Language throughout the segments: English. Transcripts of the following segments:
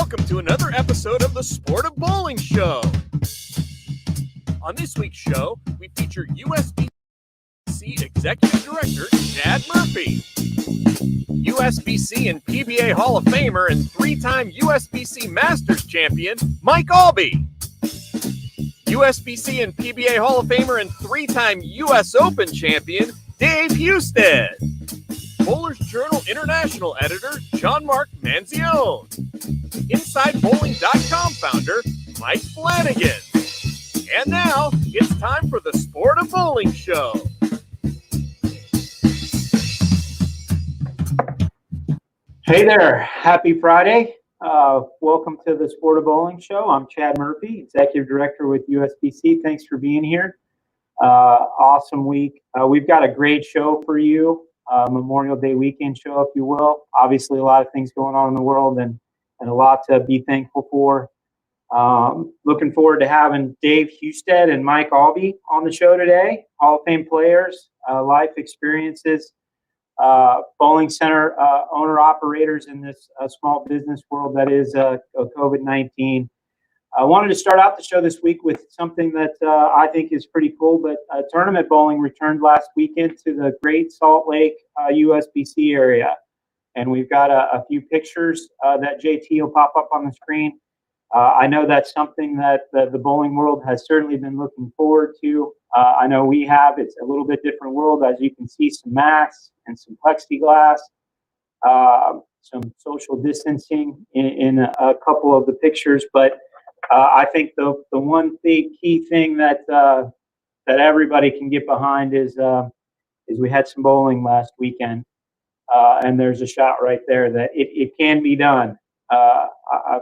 welcome to another episode of the Sport of Bowling Show. On this week's show, we feature USBC Executive Director Chad Murphy, USBC and PBA Hall of Famer and three-time USBC Masters champion Mike Aulby, USBC and PBA Hall of Famer and three-time US Open champion Dave Husted, Bowler's Journal International Editor Jean-Marc Manzione, InsideBowling.com founder Mike Flanagan. And now, it's time for the Sport of Bowling Show. Hey there, happy Friday. Welcome to the Sport of Bowling Show. I'm Chad Murphy, Executive Director with USBC. Thanks for being here. Awesome week. We've got a great show for you. Memorial Day weekend show, if you will. Obviously, a lot of things going on in the world and a lot to be thankful for. Looking forward to having Dave Husted and Mike Aulby on the show today. Hall of Fame players, life experiences, bowling center owner-operators in this small business world that is COVID-19. I wanted to start out the show this week with something that I think is pretty cool, but tournament bowling returned last weekend to the Great Salt Lake USBC area. And we've got a few pictures that JT will pop up on the screen. I know that's something that the bowling world has certainly been looking forward to. I know we have. It's a little bit different world. As you can see, some masks and some plexiglass, some social distancing in a couple of the pictures, but I think the one key thing that everybody can get behind is we had some bowling last weekend, and there's a shot right there that it can be done. I've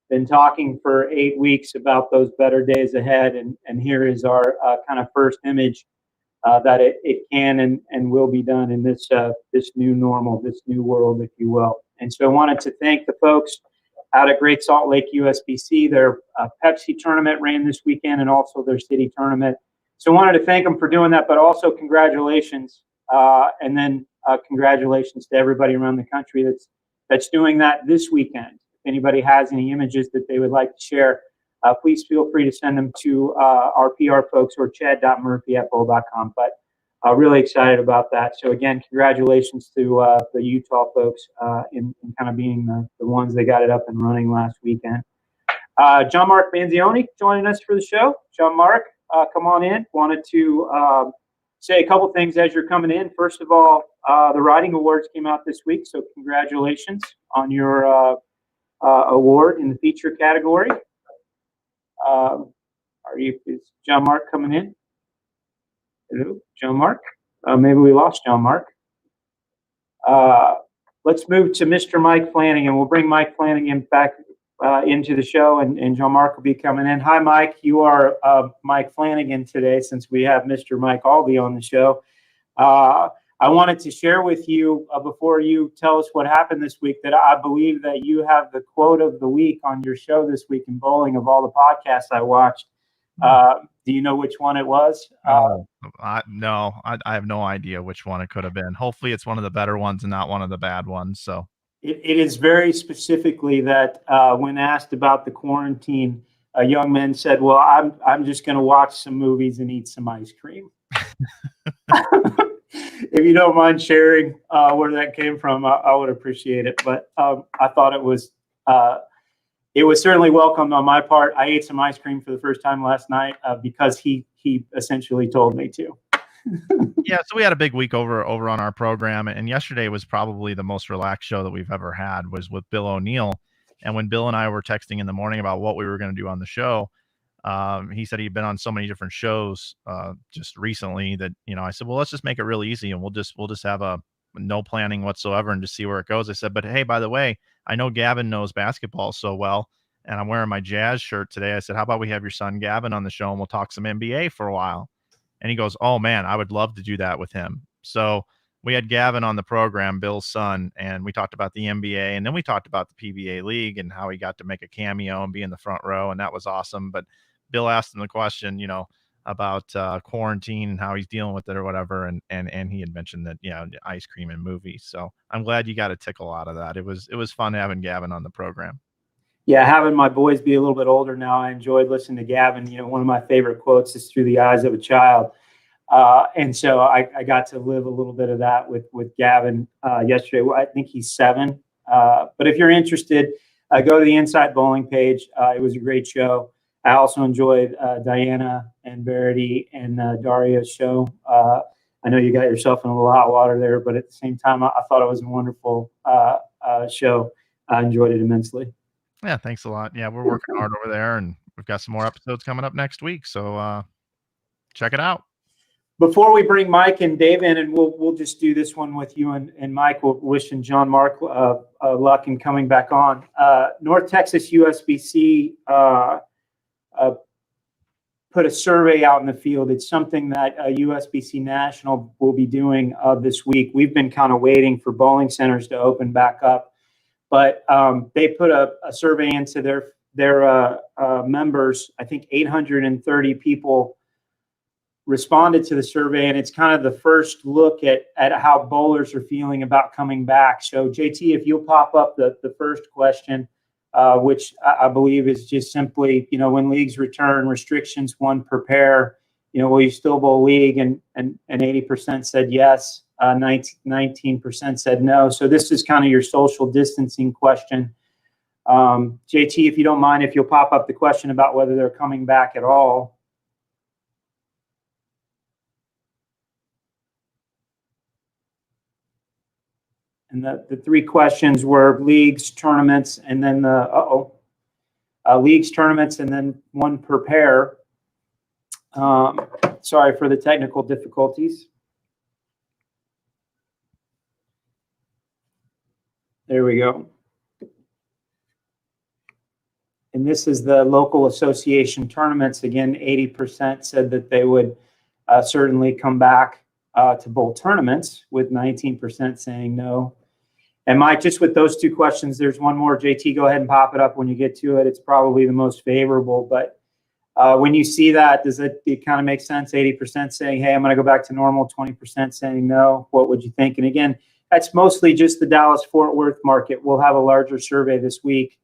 been talking for 8 weeks about those better days ahead, and here is our kind of first image that it can and will be done in this new normal, this new world, if you will. And so I wanted to thank the folks out at Great Salt Lake USBC. Their Pepsi tournament ran this weekend and also their city tournament. So I wanted to thank them for doing that, but also congratulations. And then congratulations to everybody around the country that's doing that this weekend. If anybody has any images that they would like to share, please feel free to send them to our PR folks or chad.murphy@bowl.com. But really excited about that. So again, congratulations to the Utah folks in kind of being the ones that got it up and running last weekend. Jean-Marc Manzione joining us for the show. Jean-Marc, come on in. Wanted to say a couple things as you're coming in. First of all, the Writing Awards came out this week, so congratulations on your award in the feature category. Is Jean-Marc coming in? Hello, Jean-Marc. Maybe we lost Jean-Marc. Let's move to Mr. Mike Flanagan. We'll bring Mike Flanagan back into the show, and Jean-Marc will be coming in. Hi, Mike. You are Mike Flanagan today since we have Mr. Mike Aulby on the show. I wanted to share with you before you tell us what happened this week that I believe that you have the quote of the week on your show this week in bowling of all the podcasts I watched. Do you know which one it was? No, I have no idea which one it could have been. Hopefully it's one of the better ones and not one of the bad ones. So it is very specifically that when asked about the quarantine, a young man said, well, I'm just going to watch some movies and eat some ice cream. If you don't mind sharing where that came from, I would appreciate it. But I thought it was certainly welcomed on my part. I ate some ice cream for the first time last night because he essentially told me to. Yeah, so we had a big week over on our program, and yesterday was probably the most relaxed show that we've ever had, was with Bill O'Neill. And when Bill and I were texting in the morning about what we were going to do on the show, he said he'd been on so many different shows just recently that, I said, well, let's just make it real easy and we'll just have a no planning whatsoever and just see where it goes. I said, but hey, by the way, I know Gavin knows basketball so well, and I'm wearing my Jazz shirt today. I said, how about we have your son Gavin on the show and we'll talk some NBA for a while? And he goes, oh man, I would love to do that with him. So we had Gavin on the program, Bill's son, and we talked about the NBA, and then we talked about the PBA league and how he got to make a cameo and be in the front row, and that was awesome. But Bill asked him the question, about quarantine and how he's dealing with it or whatever, and he had mentioned that ice cream and movies. So I'm glad you got a tickle out of that. It was fun having Gavin on the program. Yeah, having my boys be a little bit older now, I enjoyed listening to Gavin. One of my favorite quotes is "through the eyes of a child." And so I got to live a little bit of that with Gavin yesterday. Well, I think he's 7. But if you're interested, go to the Inside Bowling page. It was a great show. I also enjoyed Diana and Verity and Daria's show. I know you got yourself in a little hot water there, but at the same time, I thought it was a wonderful show. I enjoyed it immensely. Yeah, thanks a lot. Yeah, we're working hard over there, and we've got some more episodes coming up next week. So check it out. Before we bring Mike and Dave in, and we'll just do this one with you and Mike, we're wishing John Mark luck in coming back on. North Texas USBC put a survey out in the field. It's something that USBC National will be doing this week. We've been kind of waiting for bowling centers to open back up, but they put a survey into their members. I think 830 people responded to the survey, and it's kind of the first look at how bowlers are feeling about coming back. So JT, if you'll pop up the first question, which I believe is just simply, when leagues return, restrictions, one, prepare, will you still bowl league? And 80% said yes, 19% said no. So this is kind of your social distancing question. JT, if you don't mind, if you'll pop up the question about whether they're coming back at all. And the 3 questions were leagues, tournaments, and then leagues, tournaments, and then one per pair. Sorry for the technical difficulties. There we go. And this is the local association tournaments. Again, 80% said that they would certainly come back to bowl tournaments, with 19% saying no. And Mike, just with those 2 questions, there's one more. JT, go ahead and pop it up when you get to it. It's probably the most favorable, but when you see that, does it kind of make sense? 80% saying, hey, I'm going to go back to normal, 20% saying no. What would you think? And again, that's mostly just the Dallas-Fort Worth market. We'll have a larger survey this week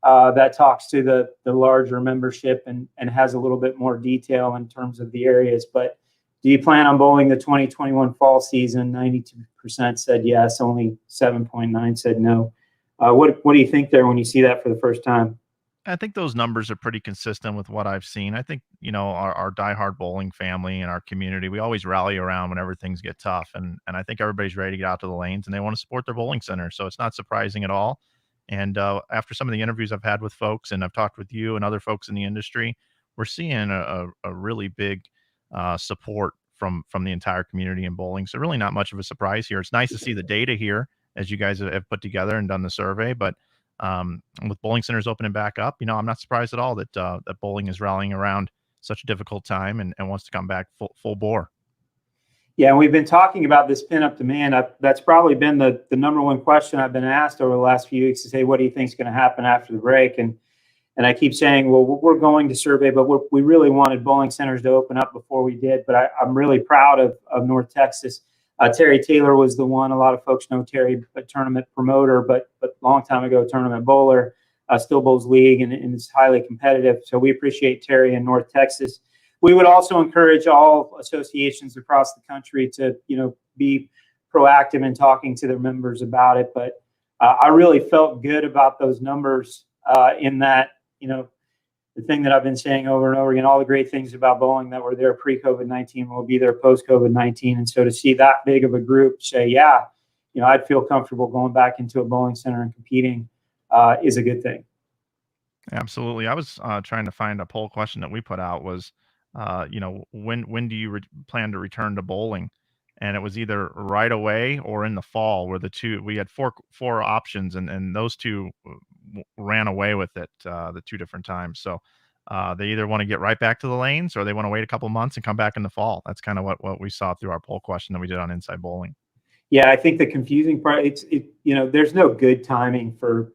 that talks to the larger membership and has a little bit more detail in terms of the areas. But do you plan on bowling the 2021 fall season? 92% said yes, only 7.9 said no. What do you think there when you see that for the first time? I think those numbers are pretty consistent with what I've seen. I think, our diehard bowling family and our community, we always rally around whenever things get tough. And I think everybody's ready to get out to the lanes and they want to support their bowling center. So it's not surprising at all. And after some of the interviews I've had with folks, and I've talked with you and other folks in the industry, we're seeing a really big support from the entire community in bowling. So really not much of a surprise here. It's nice to see the data here as you guys have put together and done the survey, but with bowling centers opening back up, I'm not surprised at all that that bowling is rallying around such a difficult time and wants to come back full bore. Yeah, and we've been talking about this pent-up demand. That's probably been the number one question I've been asked over the last few weeks, to say, what do you think is going to happen after the break? And I keep saying, well, we're going to survey, but we really wanted bowling centers to open up before we did. But I'm really proud of North Texas. Terry Taylor was the one. A lot of folks know Terry, a tournament promoter, but long time ago, tournament bowler, still bowls league, and is highly competitive. So we appreciate Terry in North Texas. We would also encourage all associations across the country to, be proactive in talking to their members about it. But I really felt good about those numbers in that, the thing that I've been saying over and over again, all the great things about bowling that were there pre-COVID-19 will be there post-COVID-19. And so to see that big of a group say, yeah, I'd feel comfortable going back into a bowling center and competing is a good thing. Absolutely. I was trying to find a poll question that we put out was, when do you plan to return to bowling? And it was either right away or in the fall, were the two. We had four options, and those two ran away with it the 2 different times. So they either want to get right back to the lanes, or they want to wait a couple months and come back in the fall. That's kind of what we saw through our poll question that we did on Inside Bowling. Yeah, I think the confusing part, there's no good timing for,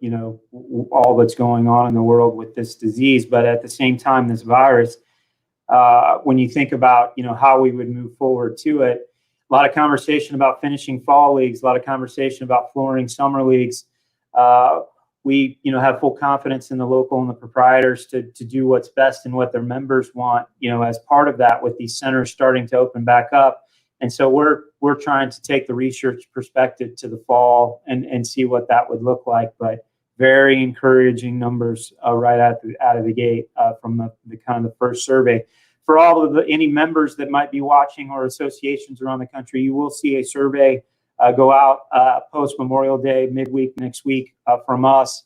all that's going on in the world with this disease. But at the same time, this virus, when you think about, how we would move forward to it, a lot of conversation about finishing fall leagues, a lot of conversation about flooring summer leagues. we, have full confidence in the local and the proprietors to do what's best and what their members want, as part of that, with these centers starting to open back up. And so we're trying to take the research perspective to the fall and see what that would look like. But very encouraging numbers right out of the gate from the kind of the first survey. For all of any members that might be watching, or associations around the country, you will see a survey go out post Memorial Day, midweek next week from us.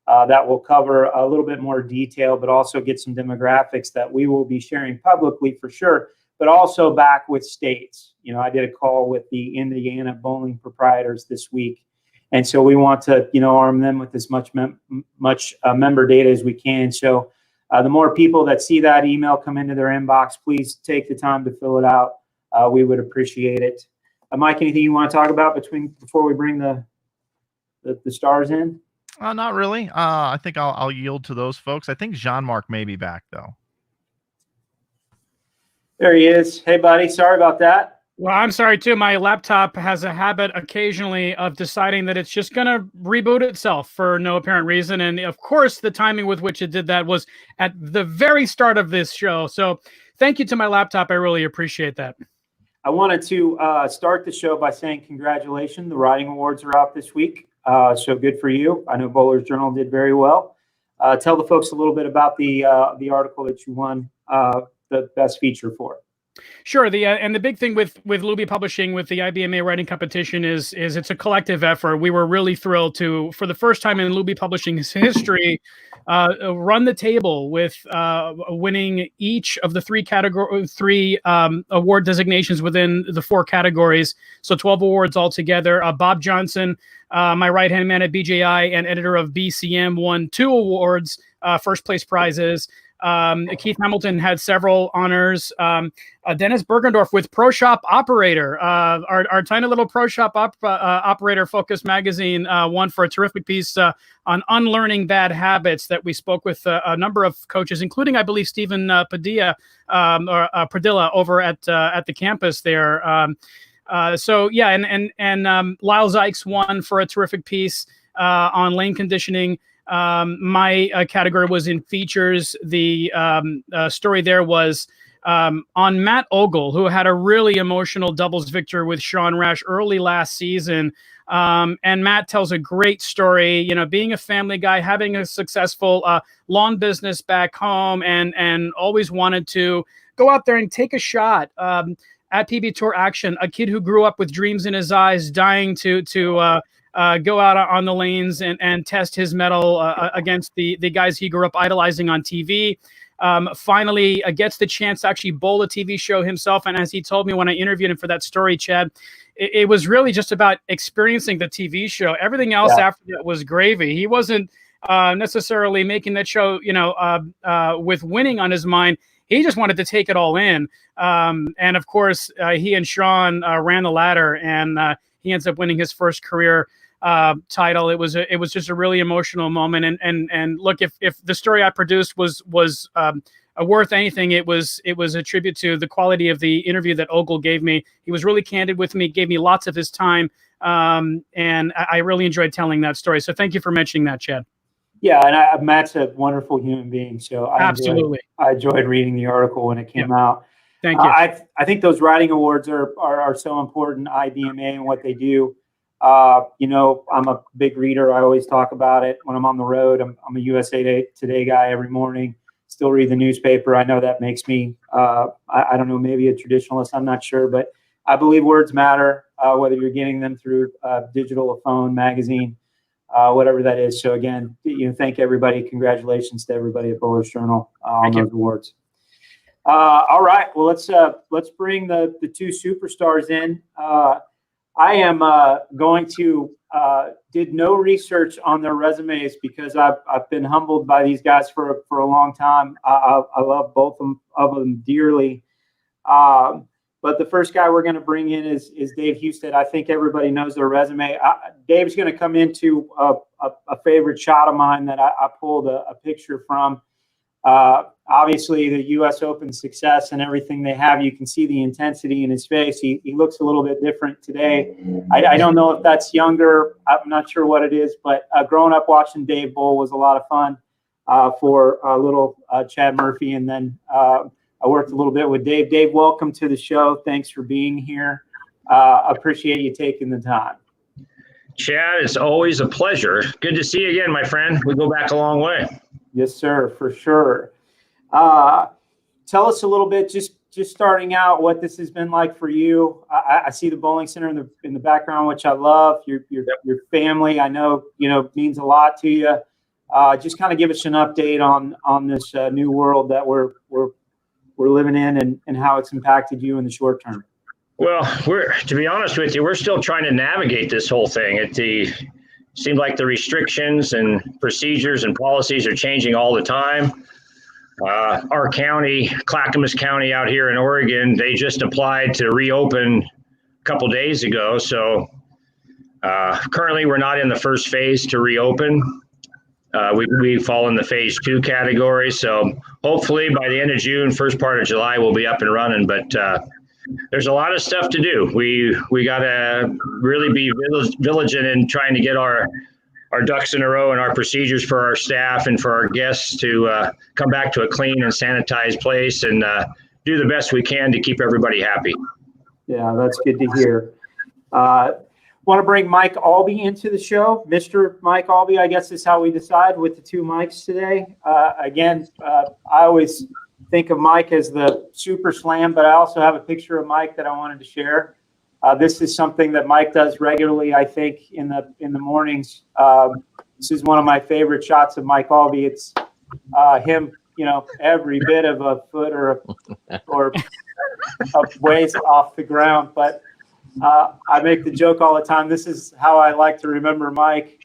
That will cover a little bit more detail, but also get some demographics that we will be sharing publicly for sure, but also back with states. I did a call with the Indiana bowling proprietors this week. And so we want to, arm them with as much member data as we can. So the more people that see that email come into their inbox, please take the time to fill it out. We would appreciate it. Mike, anything you want to talk about before we bring the stars in? Not really. I think I'll yield to those folks. I think Jean-Marc may be back, though. There he is. Hey, buddy. Sorry about that. Well, I'm sorry, too. My laptop has a habit occasionally of deciding that it's just going to reboot itself for no apparent reason. And, of course, the timing with which it did that was at the very start of this show. So thank you to my laptop. I really appreciate that. I wanted to start the show by saying congratulations. The writing awards are out this week. So good for you. I know Bowler's Journal did very well. Tell the folks a little bit about the article that you won the best feature for. Sure. And the big thing with Aulby Publishing, with the IBMA writing competition, is it's a collective effort. We were really thrilled to, for the first time in Aulby Publishing's history, run the table with winning each of the three award designations within the 4 categories. So 12 awards altogether. Bob Johnson, my right-hand man at BJI and editor of BCM, won 2 awards, first place prizes. Keith Hamilton had several honors. Dennis Bergendorf with Pro Shop Operator, our tiny little Pro Shop Operator Focus magazine, won for a terrific piece on unlearning bad habits that we spoke with a number of coaches, including, I believe, Stephen Padilla over at the campus there. And Lyle Zykes won for a terrific piece on lane conditioning. My category was in features. The story there was on Matt Ogle, who had a really emotional doubles victory with Sean Rash early last season. And Matt tells a great story, being a family guy, having a successful lawn business back home, and always wanted to go out there and take a shot at PB Tour action. A kid who grew up with dreams in his eyes, dying to go out on the lanes and test his mettle against the guys he grew up idolizing on TV. Finally gets the chance to actually bowl a TV show himself. And as he told me when I interviewed him for that story, Chad, it was really just about experiencing the TV show. Everything else after that was gravy. He wasn't necessarily making that show, with winning on his mind. He just wanted to take it all in. And of course, he and Sean ran the ladder, and he ends up winning his first career title. It was just a really emotional moment. And look, if the story I produced was worth anything, it was a tribute to the quality of the interview that Ogle gave me. He was really candid with me, gave me lots of his time, and I really enjoyed telling that story. So thank you for mentioning that, Chad. Yeah, and Matt's a wonderful human being. So I enjoyed reading the article when it came out. Thank you. I think those writing awards are so important, IBMA and what they do. I'm a big reader. I always talk about it when I'm on the road. I'm a USA Today guy every morning. Still read the newspaper. I know that makes me, I don't know, maybe a traditionalist. I'm not sure, but I believe words matter, whether you're getting them through digital, a phone, magazine, whatever that is. So again, thank everybody. Congratulations to everybody at Bowler's Journal on those awards. All right. Well, let's bring the 2 superstars in. I am going to did no research on their resumes because I've been humbled by these guys for a long time. I love both of them dearly. But the first guy we're going to bring in is Dave Husted. I think everybody knows their resume. Dave's going to come into a favorite shot of mine that I pulled a picture from. Obviously, the U.S. Open success and everything they have, you can see the intensity in his face. He looks a little bit different today. I don't know if that's younger. I'm not sure what it is, but growing up watching Dave bowl was a lot of fun for little Chad Murphy. And then I worked a little bit with Dave. Dave, welcome to the show. Thanks for being here. Appreciate you taking the time. Chad, it's always a pleasure. Good to see you again, my friend. We go back a long way. Yes, sir, for sure. Tell us a little bit, just starting out, what this has been like for you. I see the bowling center in the background, which I love. Your family, I know, means a lot to you. Just kind of give us an update on this new world that we're living in and how it's impacted you in the short term. Well, to be honest with you, we're still trying to navigate this whole thing. It seems like the restrictions and procedures and policies are changing all the time. Our county, Clackamas County out here in Oregon, they just applied to reopen a couple days ago. So currently we're not in the first phase to reopen. We fall in the phase 2 category. So hopefully by the end of June, first part of July, we'll be up and running. But there's a lot of stuff to do. We got to really be vigilant in trying to get our ducks in a row and our procedures for our staff and for our guests to come back to a clean and sanitized place and do the best we can to keep everybody happy. Yeah, that's good to hear. Want to bring Mike Aulby into the show. Mr. Mike Aulby, I guess is how we decide with the 2 mics today. Again, I always think of Mike as the super slam, but I also have a picture of Mike that I wanted to share. This is something that Mike does regularly, I think, in the mornings. This is one of my favorite shots of Mike Aulby. It's him, every bit of a foot or a ways off the ground. But I make the joke all the time. This is how I like to remember Mike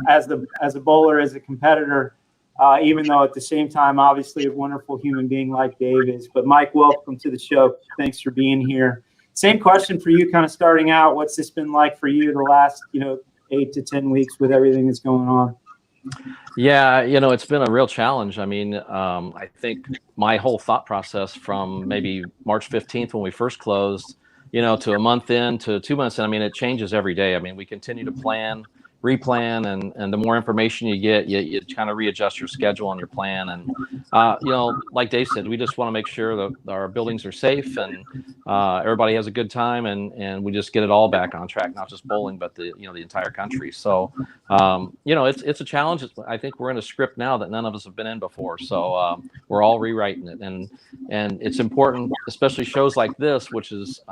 as a bowler, as a competitor. Even though at the same time, obviously, a wonderful human being like Dave is. But Mike, welcome to the show. Thanks for being here. Same question for you, kind of starting out. What's this been like for you the last, 8 to 10 weeks with everything that's going on? Yeah, it's been a real challenge. I mean, I think my whole thought process from maybe March 15th when we first closed, to a month in, to 2 months in, I mean, it changes every day. I mean, we continue to replan, and the more information you get, you kind of readjust your schedule and your plan. And like Dave said, we just want to make sure that our buildings are safe and everybody has a good time, and we just get it all back on track, not just bowling, but the entire country. So it's a challenge. I think we're in a script now that none of us have been in before, so we're all rewriting it, and it's important, especially shows like this, which is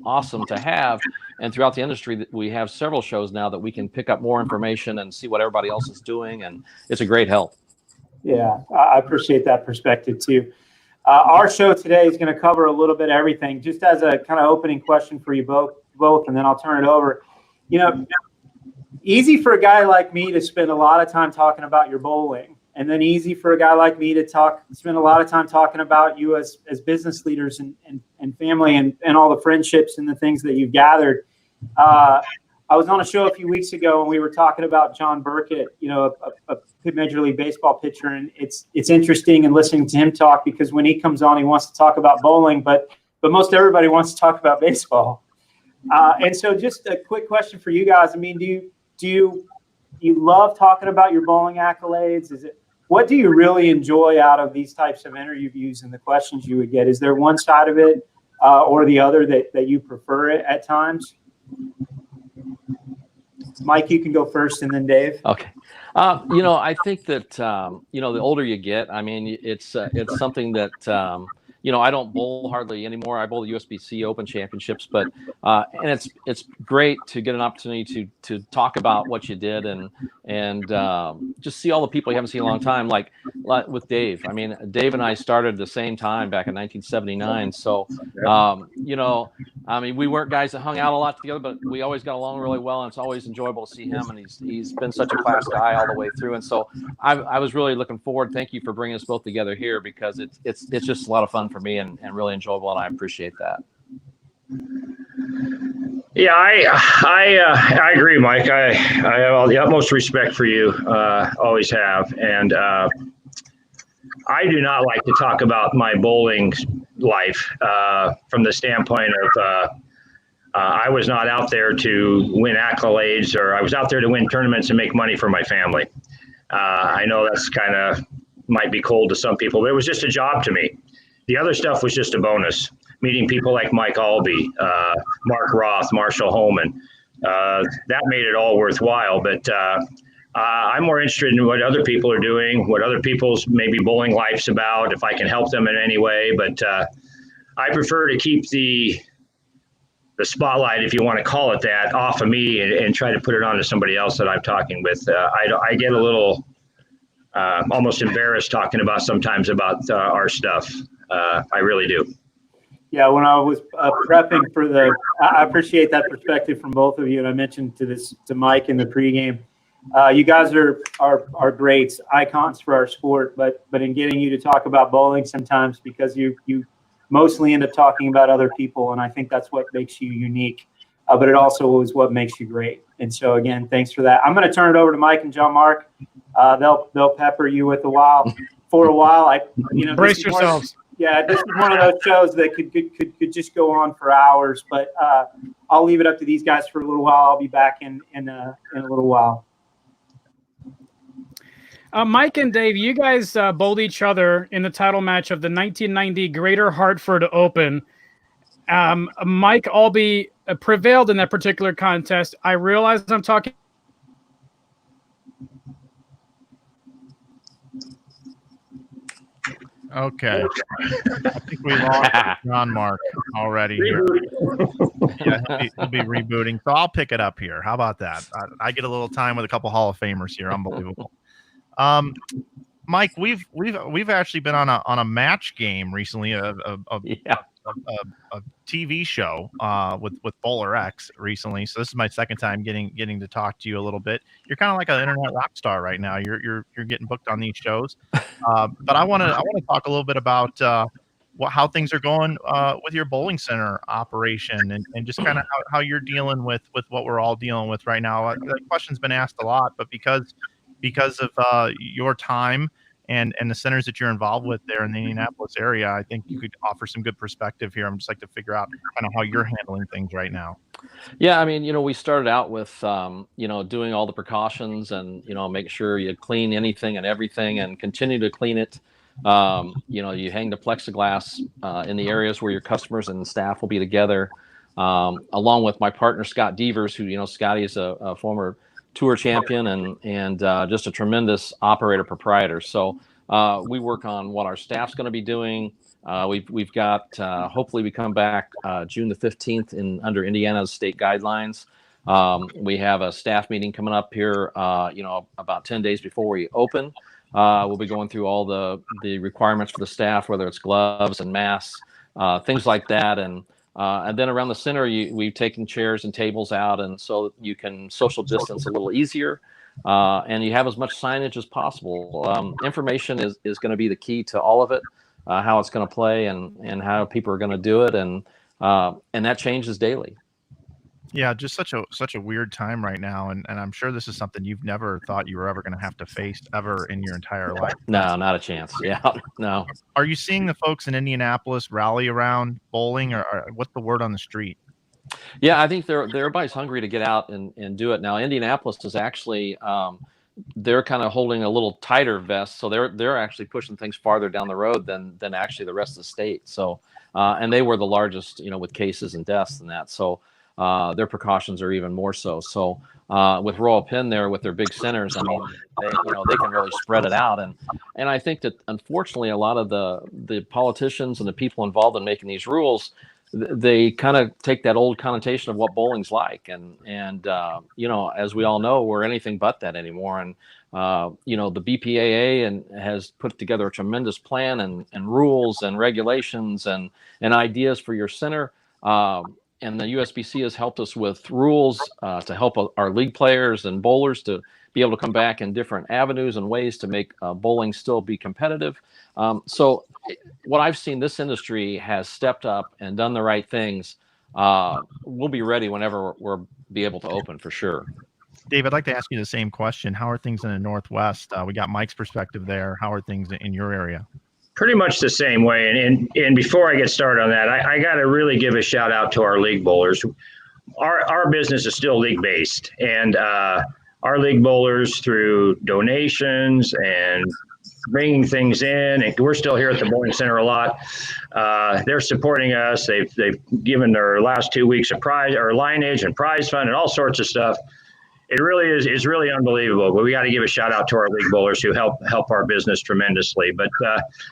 awesome to have. And throughout the industry, we have several shows now that we can pick up more information and see what everybody else is doing, and it's a great help. Yeah, I appreciate that perspective too. Our show today is going to cover a little bit of everything. Just as a kind of opening question for you both, and then I'll turn it over. Easy for a guy like me to spend a lot of time talking about your bowling, and then easy for a guy like me to spend a lot of time talking about you as business leaders and family and all the friendships and the things that you've gathered. I was on a show a few weeks ago and we were talking about John Burkett, a Major League Baseball pitcher, and it's interesting and listening to him talk, because when he comes on, he wants to talk about bowling, but most everybody wants to talk about baseball. And so, just a quick question for you guys. I mean, do you love talking about your bowling accolades? What do you really enjoy out of these types of interviews and the questions you would get? Is there one side of it or the other that you prefer it at times? Mike, you can go first, and then Dave. Okay. I think that, the older you get, I mean, it's something that, I don't bowl hardly anymore. I bowl the USBC Open Championships, but and it's great to get an opportunity to talk about what you did and just see all the people you haven't seen in a long time, like with Dave. I mean, Dave and I started at the same time back in 1979. So, I mean, we weren't guys that hung out a lot together, but we always got along really well, and it's always enjoyable to see him. And he's been such a class guy all the way through. And so I was really looking forward. Thank you for bringing us both together here, because it's just a lot of fun for me and really enjoyable, and I appreciate that. Yeah, I agree, Mike. I have all the utmost respect for you, always have, and I do not like to talk about my bowling life from the standpoint of I was not out there to win accolades, or I was out there to win tournaments and make money for my family. I know that's kind of might be cold to some people, but it was just a job to me. The other stuff was just a bonus. Meeting people like Mike Aulby, Mark Roth, Marshall Holman, that made it all worthwhile. But I'm more interested in what other people are doing, what other people's maybe bowling life's about, if I can help them in any way. But I prefer to keep the spotlight, if you want to call it that, off of me and try to put it onto somebody else that I'm talking with. I get a little almost embarrassed talking about sometimes about our stuff. I really do. Yeah, when I was prepping for I appreciate that perspective from both of you, and I mentioned to Mike in the pregame. You guys are greats, icons for our sport, but in getting you to talk about bowling sometimes, because you mostly end up talking about other people, and I think that's what makes you unique. But it also is what makes you great. And so again, thanks for that. I'm going to turn it over to Mike and John Mark. They'll pepper you with for a while. Brace yourselves. Yeah, this is one of those shows that could just go on for hours, but I'll leave it up to these guys for a little while. I'll be back in a little while. Mike and Dave, you guys bowled each other in the title match of the 1990 Greater Hartford Open. Mike Aulby prevailed in that particular contest. I realize I'm talking. Okay. I think we lost John Mark already here. Yeah, he'll be rebooting. So I'll pick it up here. How about that? I get a little time with a couple Hall of Famers here. Unbelievable. Mike, we've actually been on a match game recently, a TV show with Bowler X recently. So this is my second time getting to talk to you a little bit. You're kind of like an internet rock star right now. You're getting booked on these shows. But I want to talk a little bit about how things are going with your bowling center operation and just kind of how you're dealing with what we're all dealing with right now. The question's been asked a lot, but because of your time and the centers that you're involved with there in the Indianapolis area, I think you could offer some good perspective here. I'm just like to figure out kind of how you're handling things right now. Yeah, I mean, we started out with, doing all the precautions and, make sure you clean anything and everything and continue to clean it. You hang the plexiglass in the areas where your customers and staff will be together, along with my partner, Scott Devers, who, Scotty is a former tour champion and just a tremendous operator proprietor. So we work on what our staff's going to be doing. We've got hopefully we come back June the 15th under Indiana's state guidelines. We have a staff meeting coming up here, about 10 days before we open. We'll be going through all the requirements for the staff, whether it's gloves and masks, things like that. And then around the center, we've taken chairs and tables out, and so you can social distance a little easier, and you have as much signage as possible. Information is going to be the key to all of it, how it's going to play and how people are going to do it, and that changes daily. Yeah, just such a weird time right now, and I'm sure this is something you've never thought you were ever going to have to face ever in your entire life. No, not a chance. Yeah, no. Are you seeing the folks in Indianapolis rally around bowling, or what's the word on the street? Yeah, I think everybody's hungry to get out and do it now. Indianapolis is actually they're kind of holding a little tighter vest, so they're actually pushing things farther down the road than actually the rest of the state. So and they were the largest, with cases and deaths and that. So. Their precautions are even more so. So with Royal Penn there with their big centers, I mean, they can really spread it out. And I think that unfortunately a lot of the politicians and the people involved in making these rules, they kind of take that old connotation of what bowling's like. And as we all know, we're anything but that anymore. And the BPAA has put together a tremendous plan and rules and regulations and ideas for your center. And the USBC has helped us with rules to help our league players and bowlers to be able to come back in different avenues and ways to make bowling still be competitive. So what I've seen, this industry has stepped up and done the right things. We'll be ready whenever we'll be able to open for sure. Dave, I'd like to ask you the same question. How are things in the Northwest? We got Mike's perspective there. How are things in your area? Pretty much the same way. And before I get started on that, I got to really give a shout out to our league bowlers. Our business is still league based, and our league bowlers, through donations and bringing things in, and we're still here at the bowling center a lot. They're supporting us. They've given their last 2 weeks of prize or lineage and prize fund and all sorts of stuff. It really is. It's really unbelievable. But we got to give a shout out to our league bowlers who help our business tremendously. But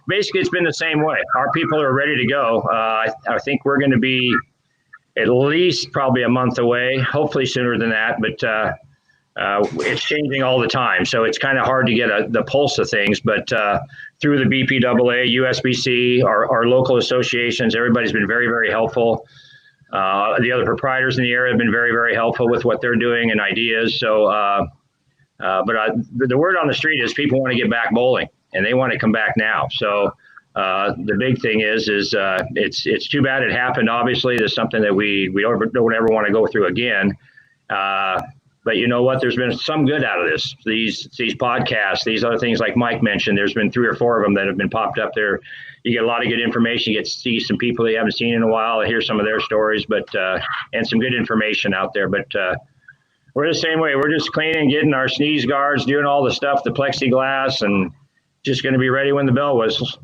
basically, it's been the same way. Our people are ready to go. I think we're going to be at least probably a month away, hopefully sooner than that. But it's changing all the time. So it's kind of hard to get the pulse of things. But through the BPAA, USBC, our local associations, everybody's been very, very helpful. The other proprietors in the area have been very, very helpful with what they're doing and ideas. So, but the word on the street is people want to get back bowling and they want to come back now. So the big thing is it's too bad it happened. Obviously, there's something that we don't ever want to go through again. But you know what? There's been some good out of this. These podcasts, these other things like Mike mentioned, there's been 3 or 4 of them that have been popped up there. You get a lot of good information. You get to see some people that you haven't seen in a while, hear some of their stories, but and some good information out there. But we're the same way. We're just cleaning, getting our sneeze guards, doing all the stuff, the plexiglass, and just going to be ready when the bell whistles.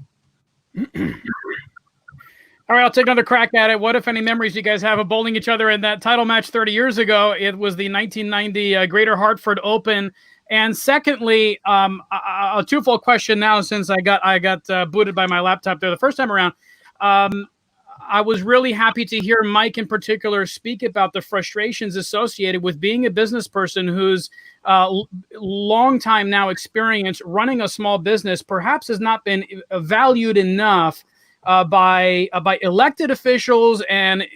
All right, I'll take another crack at it. What, if any, memories you guys have of bowling each other in that title match 30 years ago? It was the 1990 Greater Hartford Open. And secondly, a twofold question now, since I got booted by my laptop there the first time around. I was really happy to hear Mike in particular speak about the frustrations associated with being a business person whose long time now experience running a small business perhaps has not been valued enough by elected officials and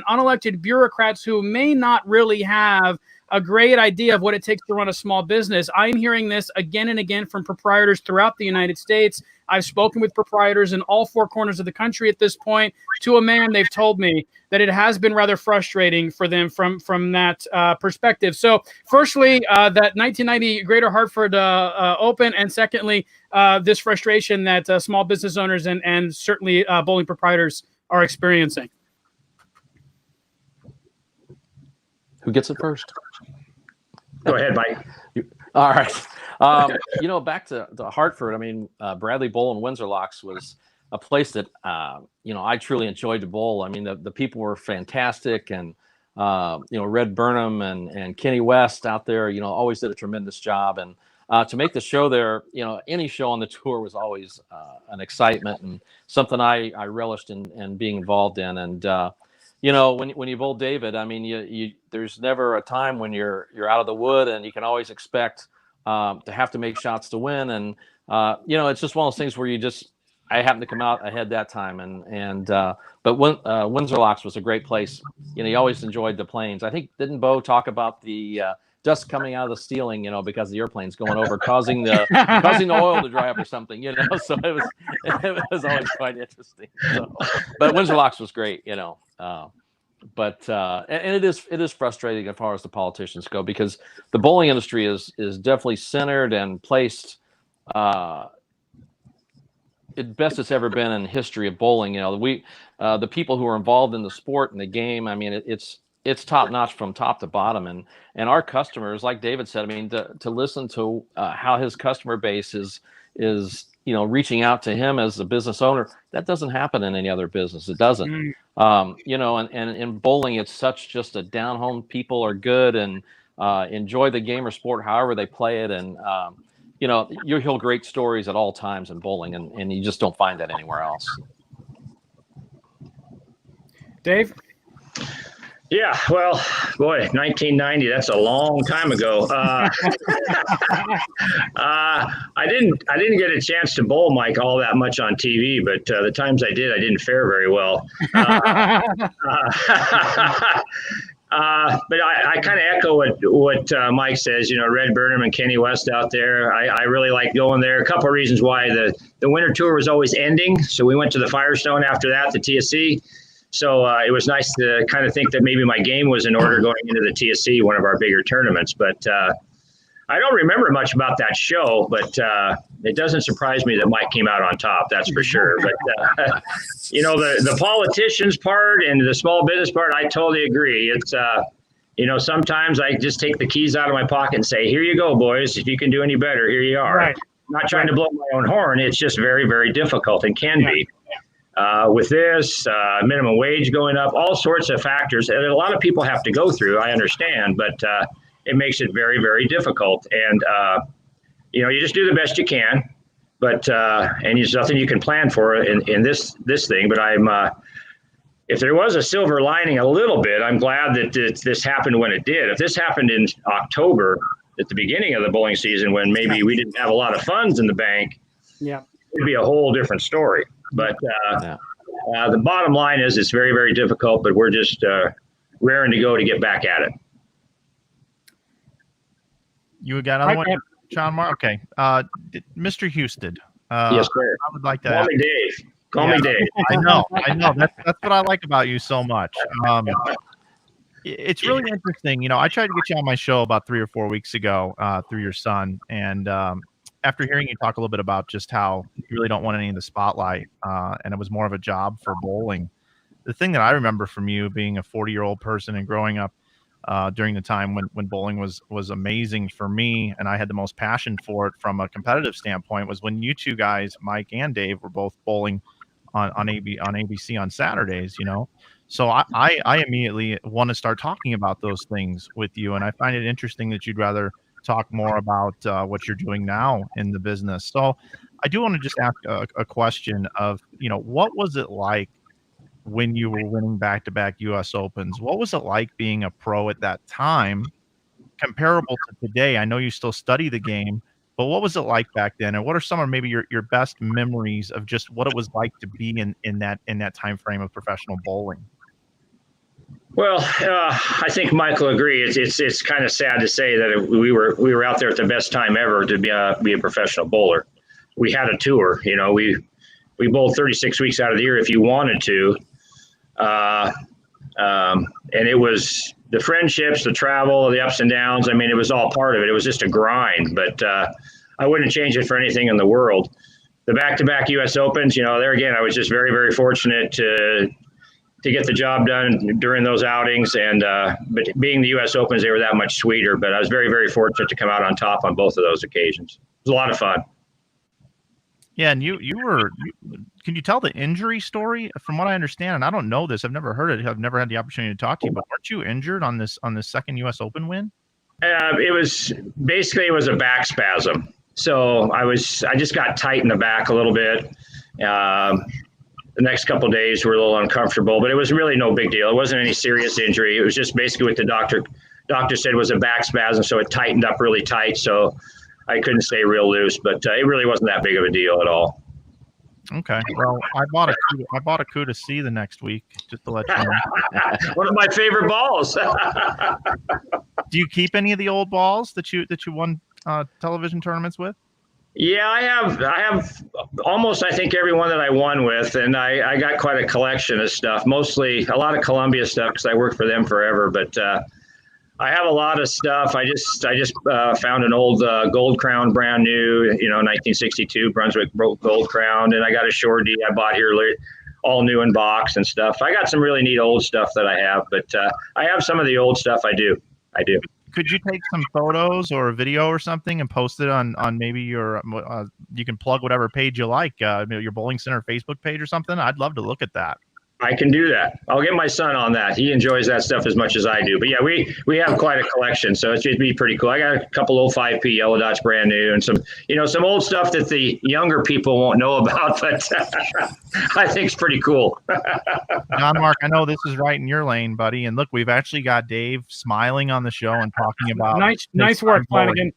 unelected bureaucrats who may not really have a great idea of what it takes to run a small business. I'm hearing this again and again from proprietors throughout the United States. I've spoken with proprietors in all 4 corners of the country at this point. To a man, they've told me that it has been rather frustrating for them from that perspective. So firstly, that 1990 Greater Hartford Open, and secondly, this frustration that small business owners and certainly bowling proprietors are experiencing. Who gets it first? Go ahead, Mike. All right. Back to Hartford. I mean, Bradley Bowl and Windsor Locks was a place that, I truly enjoyed to bowl. I mean, the people were fantastic, and, Red Burnham and Kenny West out there, always did a tremendous job. And to make the show there, any show on the tour was always an excitement and something I relished in being involved in. And, when you bowl David, I mean, there's never a time when you're out of the wood, and you can always expect to have to make shots to win. And, it's just one of those things where I happened to come out ahead that time. But Windsor Locks was a great place. You always enjoyed the planes. I think, didn't Bo talk about the dust coming out of the ceiling, because the airplane's going over, causing the oil to dry up or something, so it was always quite interesting. So, but Windsor Locks was great, but it is frustrating as far as the politicians go, because the bowling industry is definitely centered and placed it best it's ever been in the history of bowling. The people who are involved in the sport and the game, I mean, it's top notch from top to bottom. And our customers, like David said, I mean, to listen to how his customer base is reaching out to him as a business owner, that doesn't happen in any other business. It doesn't. And in bowling, it's such just a down home. People are good and enjoy the game or sport however they play it. And you'll hear great stories at all times in bowling, and you just don't find that anywhere else. Dave? Yeah, well, boy, 1990, that's a long time ago. I didn't get a chance to bowl, Mike, all that much on TV, but the times I did, I didn't fare very well. But I kind of echo what Mike says. Red Burnham and Kenny West out there. I really like going there. A couple of reasons why. The winter tour was always ending, so we went to the Firestone after that, the TSC. So it was nice to kind of think that maybe my game was in order going into the TSC, one of our bigger tournaments. But I don't remember much about that show, but it doesn't surprise me that Mike came out on top. That's for sure. But the politicians part and the small business part, I totally agree. It's sometimes I just take the keys out of my pocket and say, "Here you go, boys. If you can do any better, here you are." Right. I'm not trying to blow my own horn. It's just very, very difficult and can be. With this minimum wage going up, all sorts of factors that a lot of people have to go through, I understand, but it makes it very, very difficult. And, you just do the best you can, but and there's nothing you can plan for in this thing. But if there was a silver lining a little bit, I'm glad that this happened when it did. If this happened in October at the beginning of the bowling season, when maybe we didn't have a lot of funds in the bank, it'd be a whole different story. But the bottom line is it's very, very difficult, but we're just raring to go to get back at it. You got another one, John Mark? Okay. Mr. Husted. Yes, sir. I would like to Call me Dave. Call me Dave. I know. That's what I like about you so much. It's really interesting. I tried to get you on my show about 3 or 4 weeks ago through your son. And after hearing you talk a little bit about just how you really don't want any of the spotlight, and it was more of a job for bowling. The thing that I remember from you being a 40-year-old person and growing up during the time when bowling was amazing for me, and I had the most passion for it from a competitive standpoint, was when you two guys, Mike and Dave, were both bowling on ABC on Saturdays, So I immediately want to start talking about those things with you, and I find it interesting that you'd rather talk more about what you're doing now in the business. So I do want to just ask a question of, what was it like when you were winning back-to-back U.S. Opens? What was it like being a pro at that time, comparable to today? I know you still study the game, but what was it like back then? And what are some of maybe your best memories of just what it was like to be in that time frame of professional bowling? Well, I think Mike will agree. It's kind of sad to say that we were out there at the best time ever to be a professional bowler. We had a tour, we bowled 36 weeks out of the year if you wanted to, and it was the friendships, the travel, the ups and downs. I mean, it was all part of it. It was just a grind, but I wouldn't change it for anything in the world. The back-to-back U.S. Opens, there again, I was just very, very fortunate to get the job done during those outings. And but being the U.S. Opens, they were that much sweeter. But I was very, very fortunate to come out on top on both of those occasions. It was a lot of fun. Yeah, and can you tell the injury story? From what I understand, and I don't know this, I've never heard it. I've never had the opportunity to talk to you. But weren't you injured on this second U.S. Open win? It was a back spasm. So I just got tight in the back a little bit. The next couple of days were a little uncomfortable, but it was really no big deal. It wasn't any serious injury. It was just basically what the doctor said was a back spasm, so it tightened up really tight. So I couldn't stay real loose, but it really wasn't that big of a deal at all. Okay. Well, I bought a coup to see the next week, just to let you know. One of my favorite balls. Do you keep any of the old balls that you won television tournaments with? Yeah, I have almost, I think, every one that I won with, and I got quite a collection of stuff, mostly a lot of Columbia stuff because I worked for them forever, but I have a lot of stuff. I just found an old Gold Crown, brand new, 1962 Brunswick Gold Crown, and I got a Shore D I bought here, all new in box and stuff. I got some really neat old stuff that I have, but I have some of the old stuff. I do. Could you take some photos or a video or something and post it on maybe your you can plug whatever page you like, your Bowling Center Facebook page or something? I'd love to look at that. I can do that. I'll get my son on that. He enjoys that stuff as much as I do. But yeah, we have quite a collection, so it'd be pretty cool. I got a couple old 5P Yellow Dots brand new, and some old stuff that the younger people won't know about, but I think it's pretty cool. John Mark, I know this is right in your lane, buddy. And look, we've actually got Dave smiling on the show and talking about nice work, Flanagan.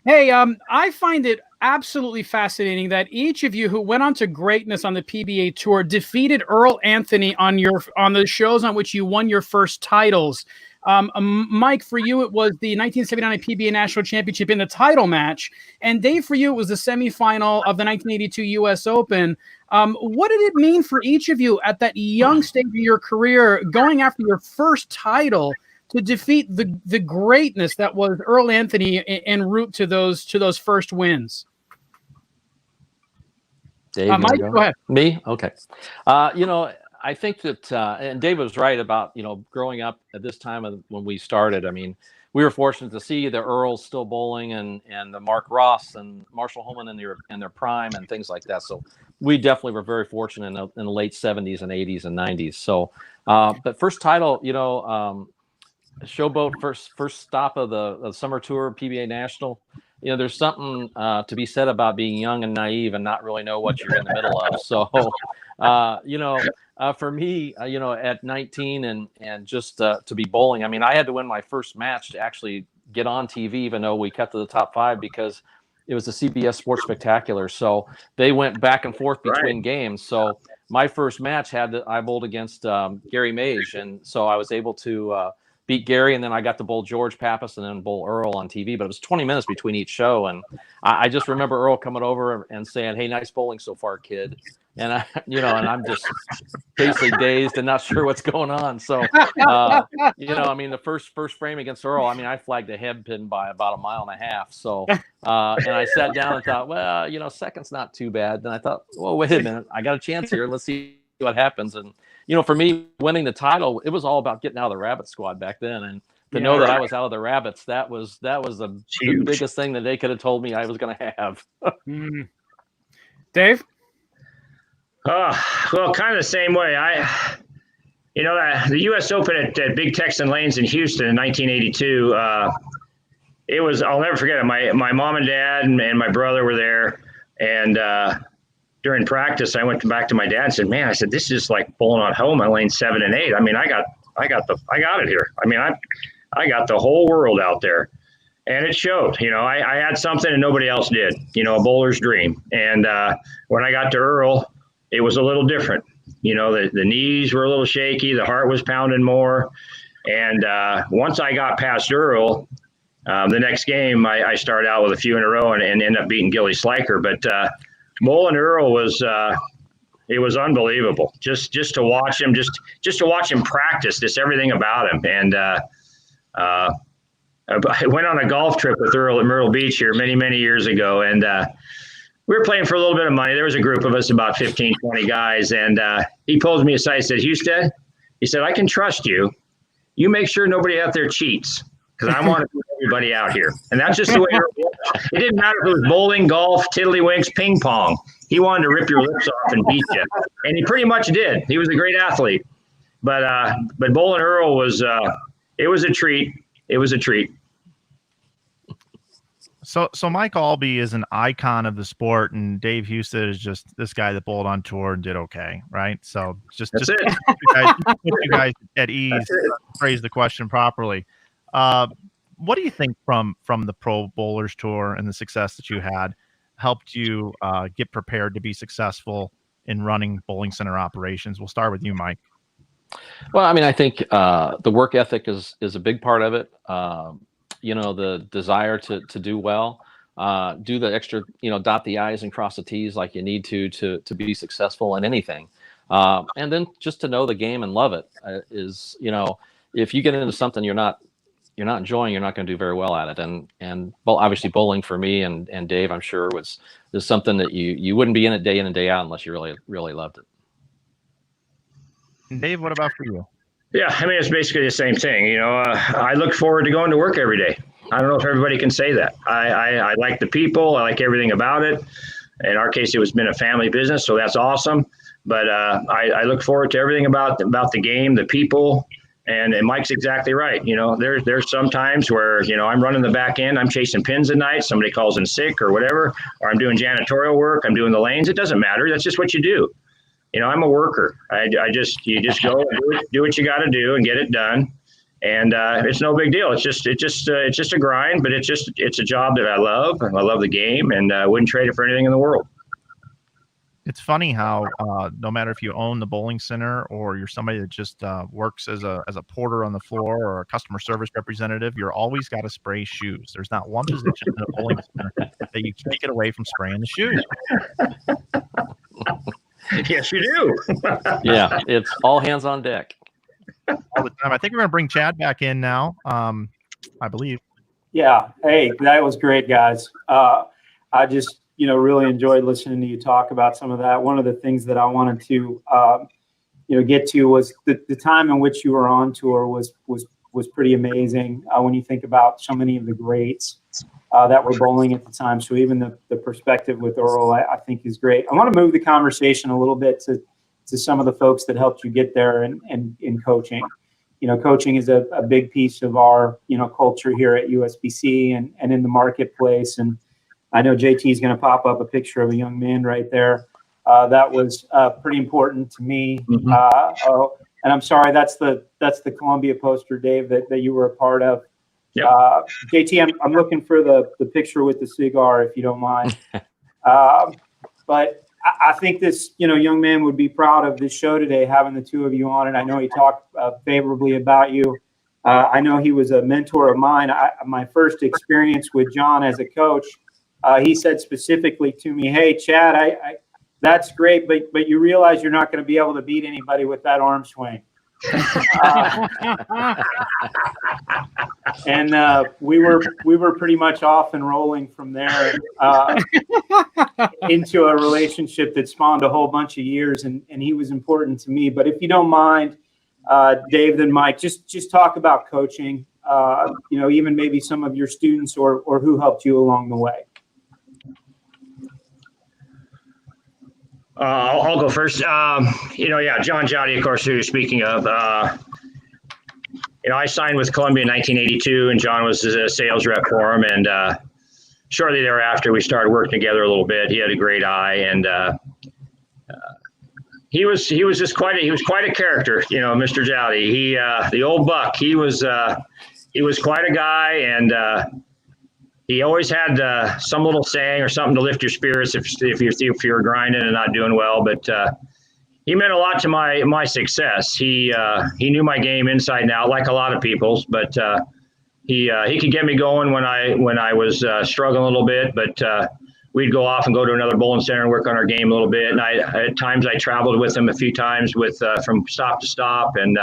Hey, I find it absolutely fascinating that each of you who went on to greatness on the PBA tour defeated Earl Anthony on the shows on which you won your first titles. Mike, for you, it was the 1979 PBA National Championship in the title match. And Dave, for you, it was the semifinal of the 1982 U.S. Open. What did it mean for each of you at that young stage of your career, going after your first title, to defeat the greatness that was Earl Anthony en route to those first wins? Dave, Mike, go ahead. Me? Okay. I think that, and Dave was right about, growing up at this time when we started. I mean, we were fortunate to see the Earls still bowling and the Mark Ross and Marshall Holman in their prime and things like that. So we definitely were very fortunate in the late 70s and 80s and 90s. So, but first title, Showboat, first stop of the summer tour, PBA National. There's something to be said about being young and naive and not really know what you're in the middle of. So, for me, at 19 and just to be bowling, I mean, I had to win my first match to actually get on TV, even though we cut to the top 5 because it was the CBS Sports Spectacular. So they went back and forth between games. So my first match I bowled against Gary Mage, and so I was able to beat Gary, and then I got to bowl George Pappas and then bowl Earl on TV. But it was 20 minutes between each show, and I just remember Earl coming over and saying, "Hey, nice bowling so far, kid." And I'm just basically dazed and not sure what's going on. So, I mean, the first frame against Earl, I mean, I flagged a head pin by about 1.5 miles. So, and I sat down and thought, well, second's not too bad. Then I thought, well, wait a minute, I got a chance here. Let's see what happens. And for me, winning the title, it was all about getting out of the Rabbit squad back then. And to know that I was out of the Rabbits, that was the biggest thing that they could have told me I was going to have. Dave? Well, kind of the same way. The U.S. Open at Big Texan Lanes in Houston in 1982, it was, I'll never forget it. My mom and dad and my brother were there. And during practice, I went back to my dad and said, man, I said, this is like bowling on home on lane 7 and 8. I mean, I got it here. I mean, I got the whole world out there. And it showed, I had something and nobody else did, a bowler's dream. And when I got to Earl, it was a little different. The knees were a little shaky. The heart was pounding more. And once I got past Earl, the next game, I started out with a few in a row and ended up beating Gilly Sliker. But bowling Earl was it was unbelievable. Just to watch him, just to watch him practice, just everything about him. And I went on a golf trip with Earl at Myrtle Beach here many, many years ago. And we were playing for a little bit of money. There was a group of us, about 15, 20 guys. And he pulled me aside and said, Husted, he said, I can trust you. You make sure nobody out there cheats, because I want to put everybody out here. And that's just the way it was. It didn't matter if it was bowling, golf, tiddlywinks, ping pong. He wanted to rip your lips off and beat you. And he pretty much did. He was a great athlete. But bowling Earl was it was a treat. It was a treat. So Mike Aulby is an icon of the sport, and Dave Husted is just this guy that bowled on tour and did okay, right? So just put you guys at ease, phrase the question properly. What do you think from the Pro Bowlers Tour and the success that you had helped you get prepared to be successful in running bowling center operations? We'll start with you, Mike. Well, I mean, I think the work ethic is a big part of it. The desire to do well, do the extra, dot the I's and cross the T's like you need to be successful in anything. And then just to know the game and love it is, if you get into something you're not enjoying, you're not going to do very well at it. And obviously bowling for me and Dave, I'm sure is something that you wouldn't be in it day in and day out unless you really, really loved it. And Dave, what about for you? Yeah, I mean, it's basically the same thing. I look forward to going to work every day. I don't know if everybody can say that. I like the people. I like everything about it. In our case, it was been a family business, so that's awesome. But I look forward to everything about the game, the people. And Mike's exactly right. There's some times where, I'm running the back end, I'm chasing pins at night, somebody calls in sick or whatever, or I'm doing janitorial work, I'm doing the lanes. It doesn't matter. That's just what you do. I'm a worker. You just go and do what you got to do and get it done. And it's no big deal. It's just a grind, but it's a job that I love, and I love the game, and I wouldn't trade it for anything in the world. It's funny how no matter if you own the bowling center or you're somebody that just works as a porter on the floor or a customer service representative, you're always got to spray shoes. There's not one position in a bowling center that you can't get away from spraying the shoes. Yes, you do. Yeah, it's all hands on deck. All the time. I think we're going to bring Chad back in now, I believe. Yeah. Hey, that was great, guys. I just, really enjoyed listening to you talk about some of that. One of the things that I wanted to, get to was the time in which you were on tour was pretty amazing. When you think about so many of the greats that were bowling at the time. So even the perspective with Earl, I think is great. I want to move the conversation a little bit to some of the folks that helped you get there and in coaching. Coaching is a big piece of our, culture here at USBC and in the marketplace. And I know JT is going to pop up a picture of a young man right there. That was pretty important to me. Mm-hmm. And I'm sorry, that's the Columbia poster, Dave, that you were a part of. Yep. JT, I'm looking for the picture with the cigar, if you don't mind. But I think this, young man would be proud of this show today, having the two of you on it. I know he talked favorably about you. I know he was a mentor of mine. My first experience with John as a coach, he said specifically to me, "Hey, Chad, I that's great, but you realize you're not going to be able to beat anybody with that arm swing." And we were pretty much off and rolling from there into a relationship that spawned a whole bunch of years, and he was important to me. But if you don't mind, Dave, then Mike, just talk about coaching, even maybe some of your students or who helped you along the way. I'll go first. John Jowdy, of course, who you're speaking of. I signed with Columbia in 1982, and John was a sales rep for him. And shortly thereafter, we started working together a little bit. He had a great eye, and he was quite a character, Mr. Jowdy. He the old buck. He was quite a guy, and he always had some little saying or something to lift your spirits if you're grinding and not doing well. But he meant a lot to my success. He knew my game inside and out, like a lot of people's. But he could get me going when I was struggling a little bit. But we'd go off and go to another bowling center and work on our game a little bit. And at times I traveled with him a few times from stop to stop, and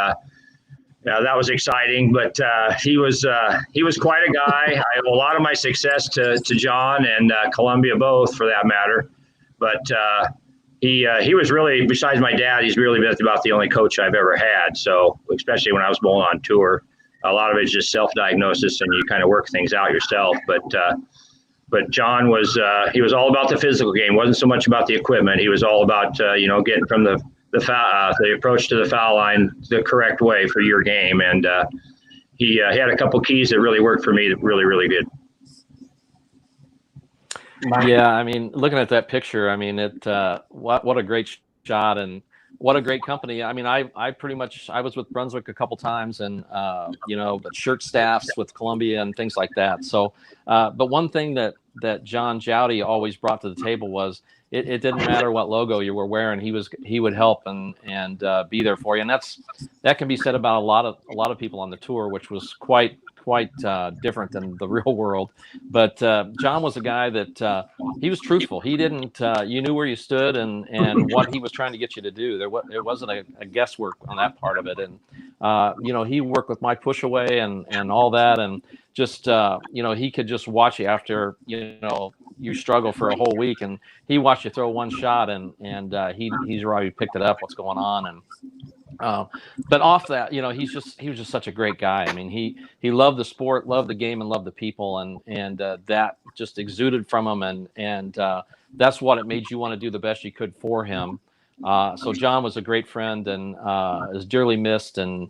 that was exciting. But he was quite a guy. I owe a lot of my success to John and Columbia both, for that matter. But he was really, besides my dad, he's really been about the only coach I've ever had. So especially when I was bowling on tour, a lot of it's just self-diagnosis and you kind of work things out yourself. But John was he was all about the physical game. Wasn't so much about the equipment. He was all about getting from the approach to the foul line the correct way for your game. And he had a couple keys that really worked for me, really, really good. Yeah, I mean, looking at that picture, I mean, what a great shot and what a great company. I mean, I was with Brunswick a couple times, and but shirt staffs with Columbia and things like that. So, but one thing that John Jowdy always brought to the table was it didn't matter what logo you were wearing. He would help and be there for you, and that can be said about a lot of people on the tour, which was quite different than the real world. But John was a guy that he was truthful. He didn't you knew where you stood and what he was trying to get you to do. It wasn't a guesswork on that part of it. And he worked with my push away and all that, and just he could just watch you after you struggle for a whole week, and he watched you throw one shot, and he's already picked it up, what's going on. And but off that, he was just such a great guy. I mean, he loved the sport, loved the game, and loved the people, and that just exuded from him, and that's what it made you want to do the best you could for him. So John was a great friend and is dearly missed, and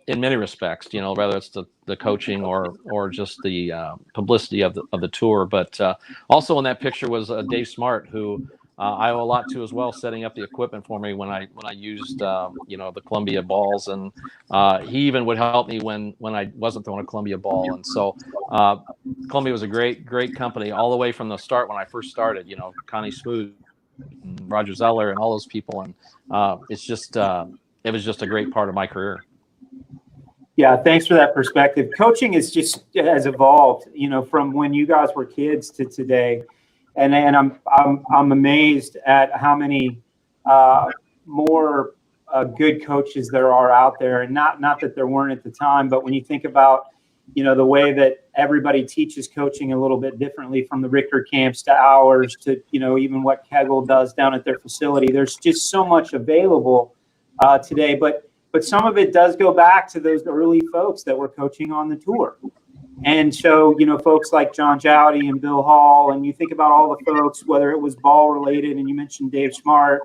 in many respects, whether it's the coaching or just the publicity of the tour. But also in that picture was Dave Smart, who I owe a lot to as well, setting up the equipment for me when I used the Columbia balls, and he even would help me when I wasn't throwing a Columbia ball. And so Columbia was a great company all the way from the start when I first started. Connie Smoot and Roger Zeller and all those people, and it was just a great part of my career. Yeah, thanks for that perspective. Coaching has evolved, from when you guys were kids to today, and I'm amazed at how many more good coaches there are out there, and not that there weren't at the time, but when you think about the way that everybody teaches coaching a little bit differently, from the Richter camps to ours to even what Kegel does down at their facility. There's just so much available today, but some of it does go back to those early folks that were coaching on the tour. And so, folks like John Jowdy and Bill Hall, and you think about all the folks, whether it was ball related, and you mentioned Dave Smart,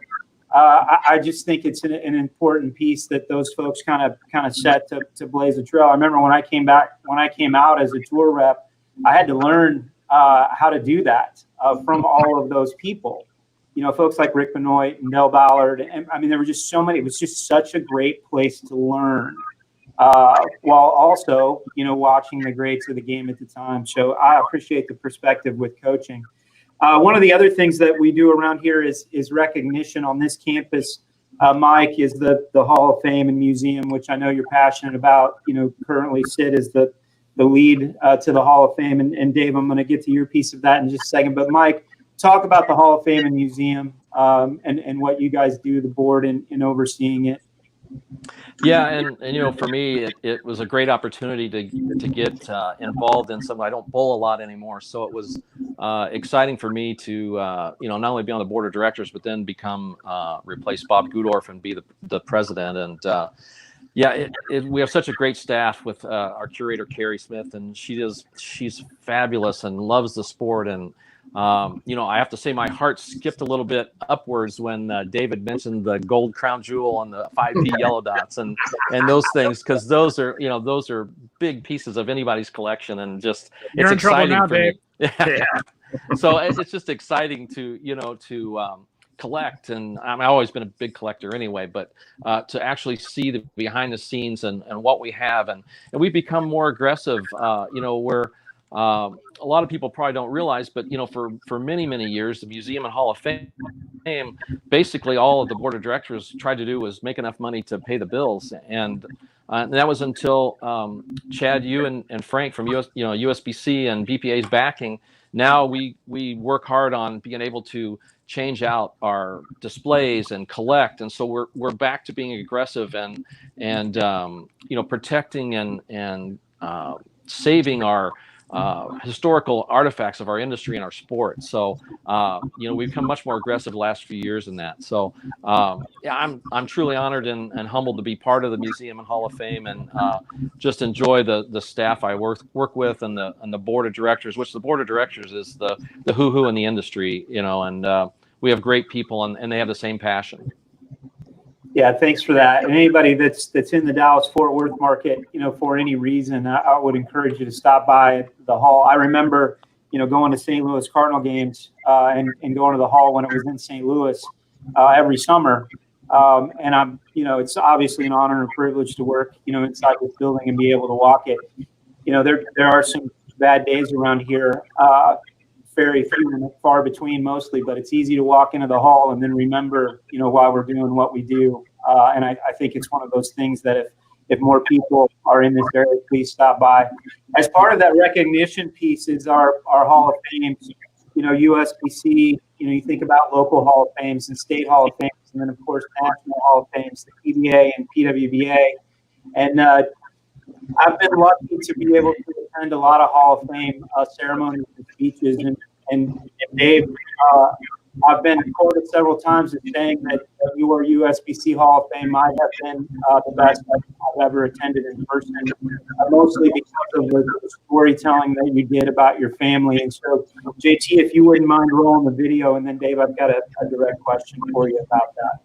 I just think it's an important piece that those folks kind of set to blaze a trail. I remember when I came out as a tour rep, I had to learn how to do that from all of those people. Folks like Rick Benoit and Del Ballard. And I mean, there were just so many. It was just such a great place to learn, while also, watching the greats of the game at the time. So I appreciate the perspective with coaching. One of the other things that we do around here is recognition on this campus. Mike, is the Hall of Fame and Museum, which I know you're passionate about. Currently Sid is the lead to the Hall of Fame. And Dave, I'm going to get to your piece of that in just a second. But Mike, talk about the Hall of Fame and Museum, and what you guys do, the board, in overseeing it. Yeah, and for me, it was a great opportunity to get involved in something. I don't bowl a lot anymore, so it was exciting for me to not only be on the board of directors, but then replace Bob Gudorf and be the president. And we have such a great staff with our curator Carrie Smith, and she's fabulous and loves the sport. And I have to say my heart skipped a little bit upwards when David mentioned the gold crown jewel on the 5P yellow dots and those things, because those are big pieces of anybody's collection, and just You're in trouble now, Dave. Yeah. So it's just exciting to collect, and I've always been a big collector anyway, but to actually see the behind the scenes and what we have, and we've become more aggressive. We're a lot of people probably don't realize, but for many years, the Museum and Hall of Fame, basically all of the board of directors tried to do was make enough money to pay the bills, and that was until Chad, you and Frank from USBC and BPA's backing. Now we work hard on being able to change out our displays and collect, and so we're back to being aggressive and protecting and saving our historical artifacts of our industry and our sport. So we've become much more aggressive the last few years in that. So I'm truly honored and humbled to be part of the Museum and Hall of Fame, and just enjoy the staff I work with, and the board of directors, which the board of directors is the who in the industry, and we have great people, and they have the same passion. Yeah, thanks for that. And anybody that's in the Dallas-Fort Worth market, for any reason, I would encourage you to stop by the hall. I remember, going to St. Louis Cardinal games and going to the hall when it was in St. Louis every summer. And I'm, it's obviously an honor and privilege to work, inside this building and be able to walk it. There are some bad days around here. Very few and far between mostly, but it's easy to walk into the hall and then remember, why we're doing what we do. And I think it's one of those things that if more people are in this area, please stop by. As part of that recognition piece is our Hall of Fames, USBC, you think about local Hall of Fames and state Hall of Fames, and then of course, national Hall of Fames, the PBA and PWBA. And I've been lucky to be able to attend a lot of Hall of Fame ceremonies and speeches. And Dave, I've been quoted several times as saying that your USBC Hall of Fame might have been the best I've ever attended in person, mostly because of the storytelling that you did about your family. And so, JT, if you wouldn't mind rolling the video, and then Dave, I've got a direct question for you about that.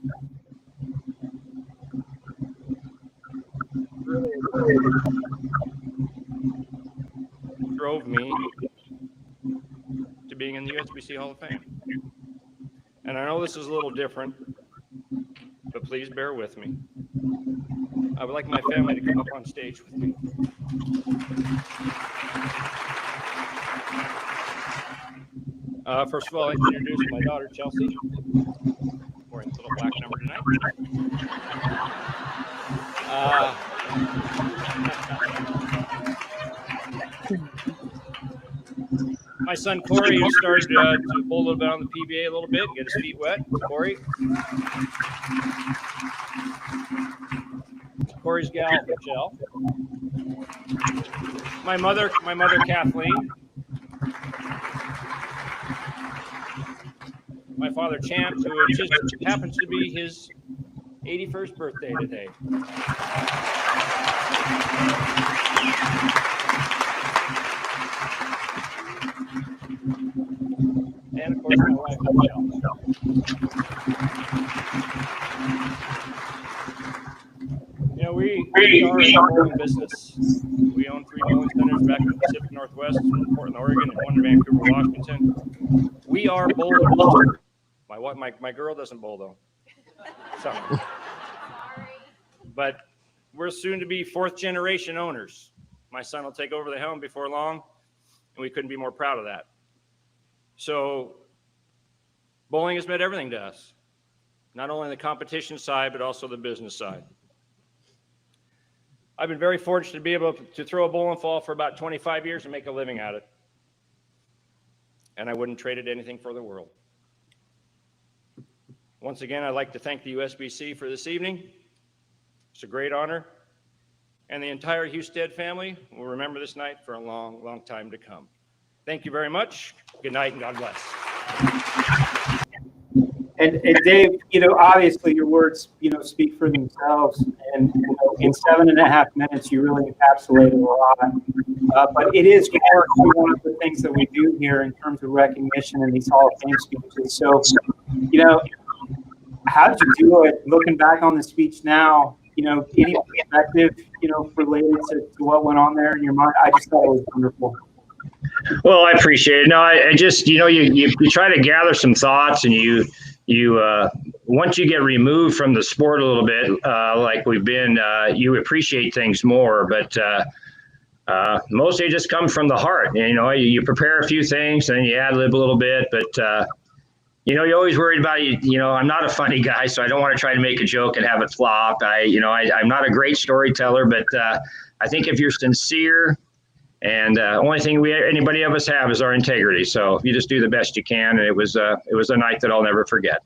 Drove me to being in the USBC Hall of Fame. And I know this is a little different, but please bear with me. I would like my family to come up on stage with me. First of all, I'd like to introduce my daughter, Chelsea, wearing this little black number tonight. My son, Corey, who started to bowl a little bit on the PBA a little bit, get his feet wet. Corey. Corey's gal, Michelle. My mother, Kathleen. My father, Champ, who just happens to be his 81st birthday today. And of course, my wife, Michelle. You know, we are a bowling business. We own 3 bowling centers back in the Pacific Northwest, in Portland, Oregon, and 1 in Vancouver, Washington. We are bowlers. My girl doesn't bowl though. So, but we're soon to be 4th generation owners. My son will take over the helm before long, and we couldn't be more proud of that. So bowling has meant everything to us, not only the competition side, but also the business side. I've been very fortunate to be able to throw a bowling ball for about 25 years and make a living at it. And I wouldn't trade it anything for the world. Once again, I'd like to thank the USBC for this evening. It's a great honor. And the entire Husted family will remember this night for a long, long time to come. Thank you very much. Good night and God bless. And Dave, you know, obviously your words, you know, speak for themselves. And you know, in 7.5 minutes, you really encapsulated a lot. But it is one of the things that we do here in terms of recognition in these Hall of Fame speeches. So, you know, how did you do it? Looking back on the speech now, you know, any perspective, you know, related to what went on there in your mind? I just thought it was wonderful. Well, I appreciate it. No, I just, you know, you try to gather some thoughts, and you once you get removed from the sport a little bit, like we've been, you appreciate things more. But mostly it just comes from the heart. And, you know, you prepare a few things and you ad-lib a little bit, but you know, you're always worried about you know, I'm not a funny guy, so I don't want to try to make a joke and have it flop. I'm not a great storyteller, but I think if you're sincere, and only thing anybody of us have is our integrity. So you just do the best you can, and it was a night that I'll never forget.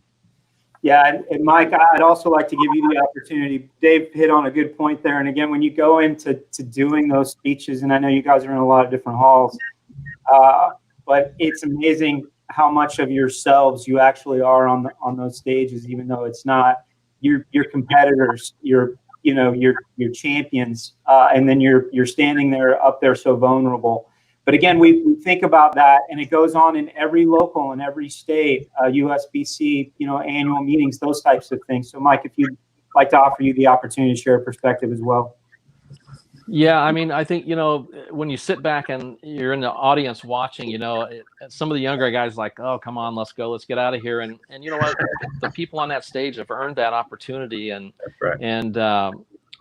Yeah, and Mike, I'd also like to give you the opportunity. Dave hit on a good point there. And again, when you go into doing those speeches, and I know you guys are in a lot of different halls, but it's amazing how much of yourselves you actually are on those stages, even though it's not your competitors, your champions, and then you're standing there up there so vulnerable. But again, we think about that, and it goes on in every local and every state, USBC, you know, annual meetings, those types of things. So Mike, if you'd like to offer you the opportunity to share a perspective as well. Yeah, I mean, I think, you know, when you sit back and you're in the audience watching, you know, some of the younger guys like, oh, come on, let's go, let's get out of here. And you know what, the people on that stage have earned that opportunity, and Right. And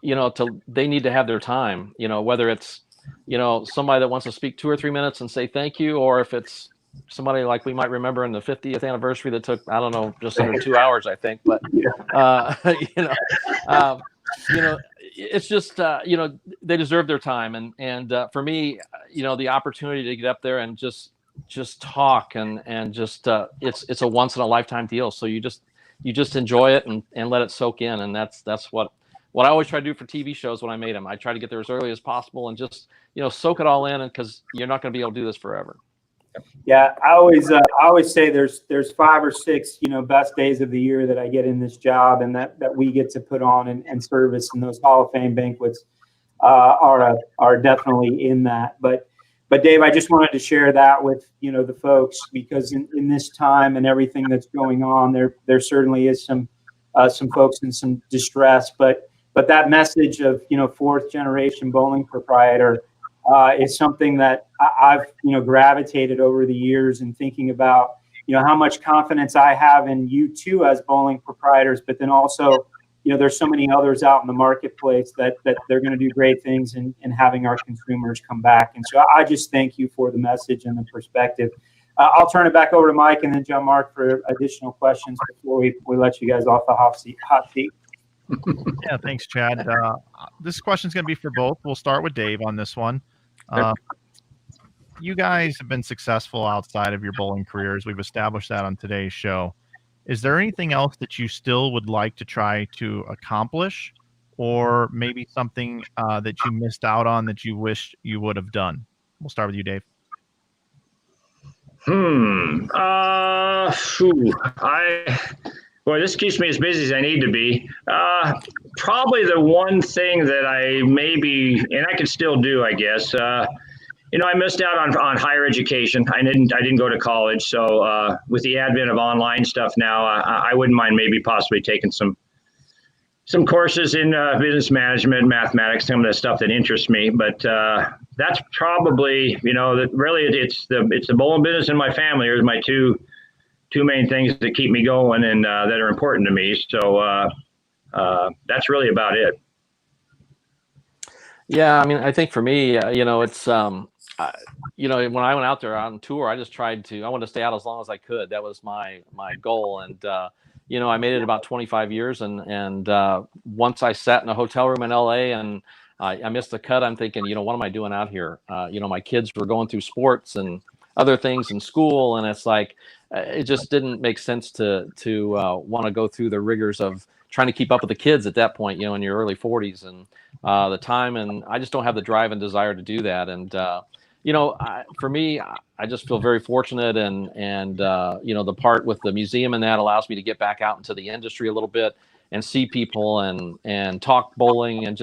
you know, they need to have their time, you know, whether it's, you know, somebody that wants to speak 2 or 3 minutes and say thank you, or if it's somebody like we might remember in the 50th anniversary that took, I don't know, just under 2 hours, I think. But you know, it's just you know, they deserve their time, and for me, you know, the opportunity to get up there and just talk and just it's a once in a lifetime deal. So you just enjoy it and let it soak in, and that's what I always try to do for TV shows when I made them. I try to get there as early as possible and just, you know, soak it all in, because you're not going to be able to do this forever. Yeah, I always say there's 5 or 6, you know, best days of the year that I get in this job, and that we get to put on and service, and those Hall of Fame banquets are definitely in that. But Dave, I just wanted to share that with, you know, the folks, because in this time and everything that's going on, there certainly is some folks in some distress, but that message of, you know, 4th generation bowling proprietor is something that I've, you know, gravitated over the years, and thinking about, how much confidence I have in you too as bowling proprietors, but then also, there's so many others out in the marketplace that they're going to do great things in having our consumers come back. And so I just thank you for the message and the perspective. I'll turn it back over to Mike and then John Mark for additional questions before we let you guys off the hot seat. Yeah, thanks, Chad. This question is going to be for both. We'll start with Dave on this one. You guys have been successful outside of your bowling careers. We've established that on today's show. Is there anything else that you still would like to try to accomplish, or maybe something that you missed out on that you wish you would have done? We'll start with you, Dave. Boy, this keeps me as busy as I need to be. Probably the one thing that I maybe, and I can still do, I guess. I missed out on higher education. I didn't go to college. So with the advent of online stuff now, I wouldn't mind maybe possibly taking some courses in business management, mathematics, some of the stuff that interests me. But that's probably, that really it's the bowling business and my family are my two main things that keep me going and that are important to me. So that's really about it. Yeah, I mean, I think for me, it's when I went out there on tour, I just tried I wanted to stay out as long as I could. That was my goal. And, I made it about 25 years. And once I sat in a hotel room in LA and I missed the cut, I'm thinking, what am I doing out here? My kids were going through sports and other things in school. And it's like, it just didn't make sense to want to go through the rigors of trying to keep up with the kids at that point, in your early 40s and the time. And I just don't have the drive and desire to do that. And, for me, I just feel very fortunate and the part with the museum and that allows me to get back out into the industry a little bit and see people and talk bowling and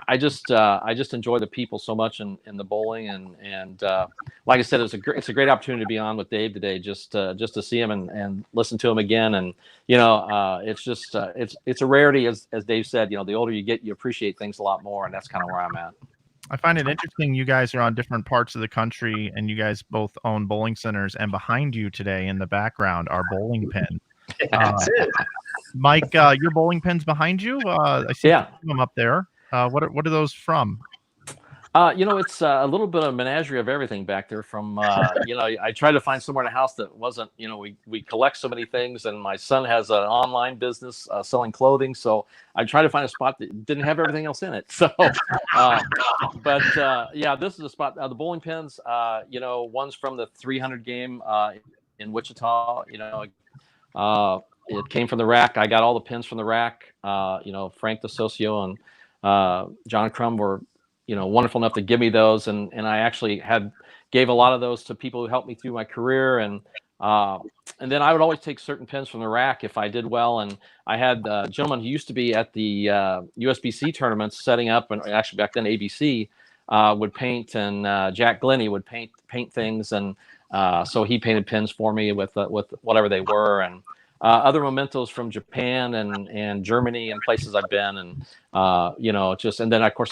I just enjoy the people so much in the bowling and like I said, it's a great opportunity to be on with Dave today, just to see him and listen to him again. And, it's just, it's a rarity as Dave said, the older you get, you appreciate things a lot more. And that's kind of where I'm at. I find it interesting. You guys are on different parts of the country and you guys both own bowling centers, and behind you today in the background are bowling pins. That's it. Mike, your bowling pins behind you. I see them up there. What are those from? It's a little bit of a menagerie of everything back there from, I tried to find somewhere in the house that wasn't, we collect so many things, and my son has an online business selling clothing. So I tried to find a spot that didn't have everything else in it. So, this is a spot. The bowling pins, one's from the 300 game in Wichita, it came from the rack. I got all the pins from the rack. Frank DeSocio and John Crum were, wonderful enough to give me those. And I actually gave a lot of those to people who helped me through my career. And then I would always take certain pins from the rack if I did well. And I had a gentleman who used to be at the USBC tournaments setting up, and actually back then ABC would paint, and Jack Glennie would paint things. And so he painted pins for me with whatever they were. And other mementos from Japan and Germany and places I've been. And, and then of course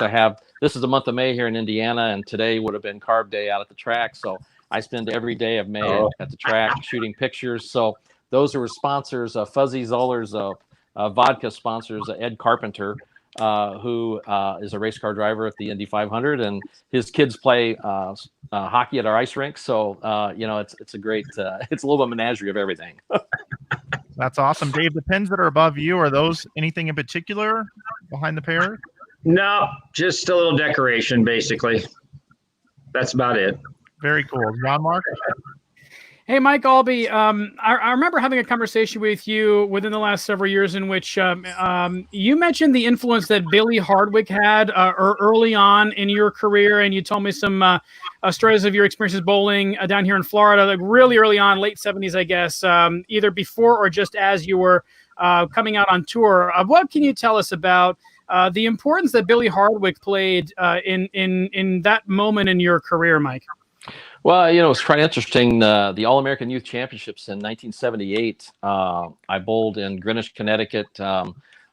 this is the month of May here in Indiana, and today would have been carb day out at the track. So I spend every day of May at the track shooting pictures. So those are sponsors, Fuzzy Zoller's vodka sponsors, Ed Carpenter, who is a race car driver at the Indy 500, and his kids play hockey at our ice rink. So, it's a great, it's a little bit of menagerie of everything. That's awesome. Dave, the pins that are above you, are those anything in particular behind the pair? No, just a little decoration, basically. That's about it. Very cool. John Mark? Hey, Mike Aulby, I remember having a conversation with you within the last several years in which you mentioned the influence that Billy Hardwick had early on in your career, and you told me some stories of your experiences bowling down here in Florida, like really early on, late 70s, I guess, either before or just as you were coming out on tour. What can you tell us about the importance that Billy Hardwick played in that moment in your career, Mike? Well, it's quite interesting. The All-American Youth Championships in 1978, I bowled in Greenwich, Connecticut,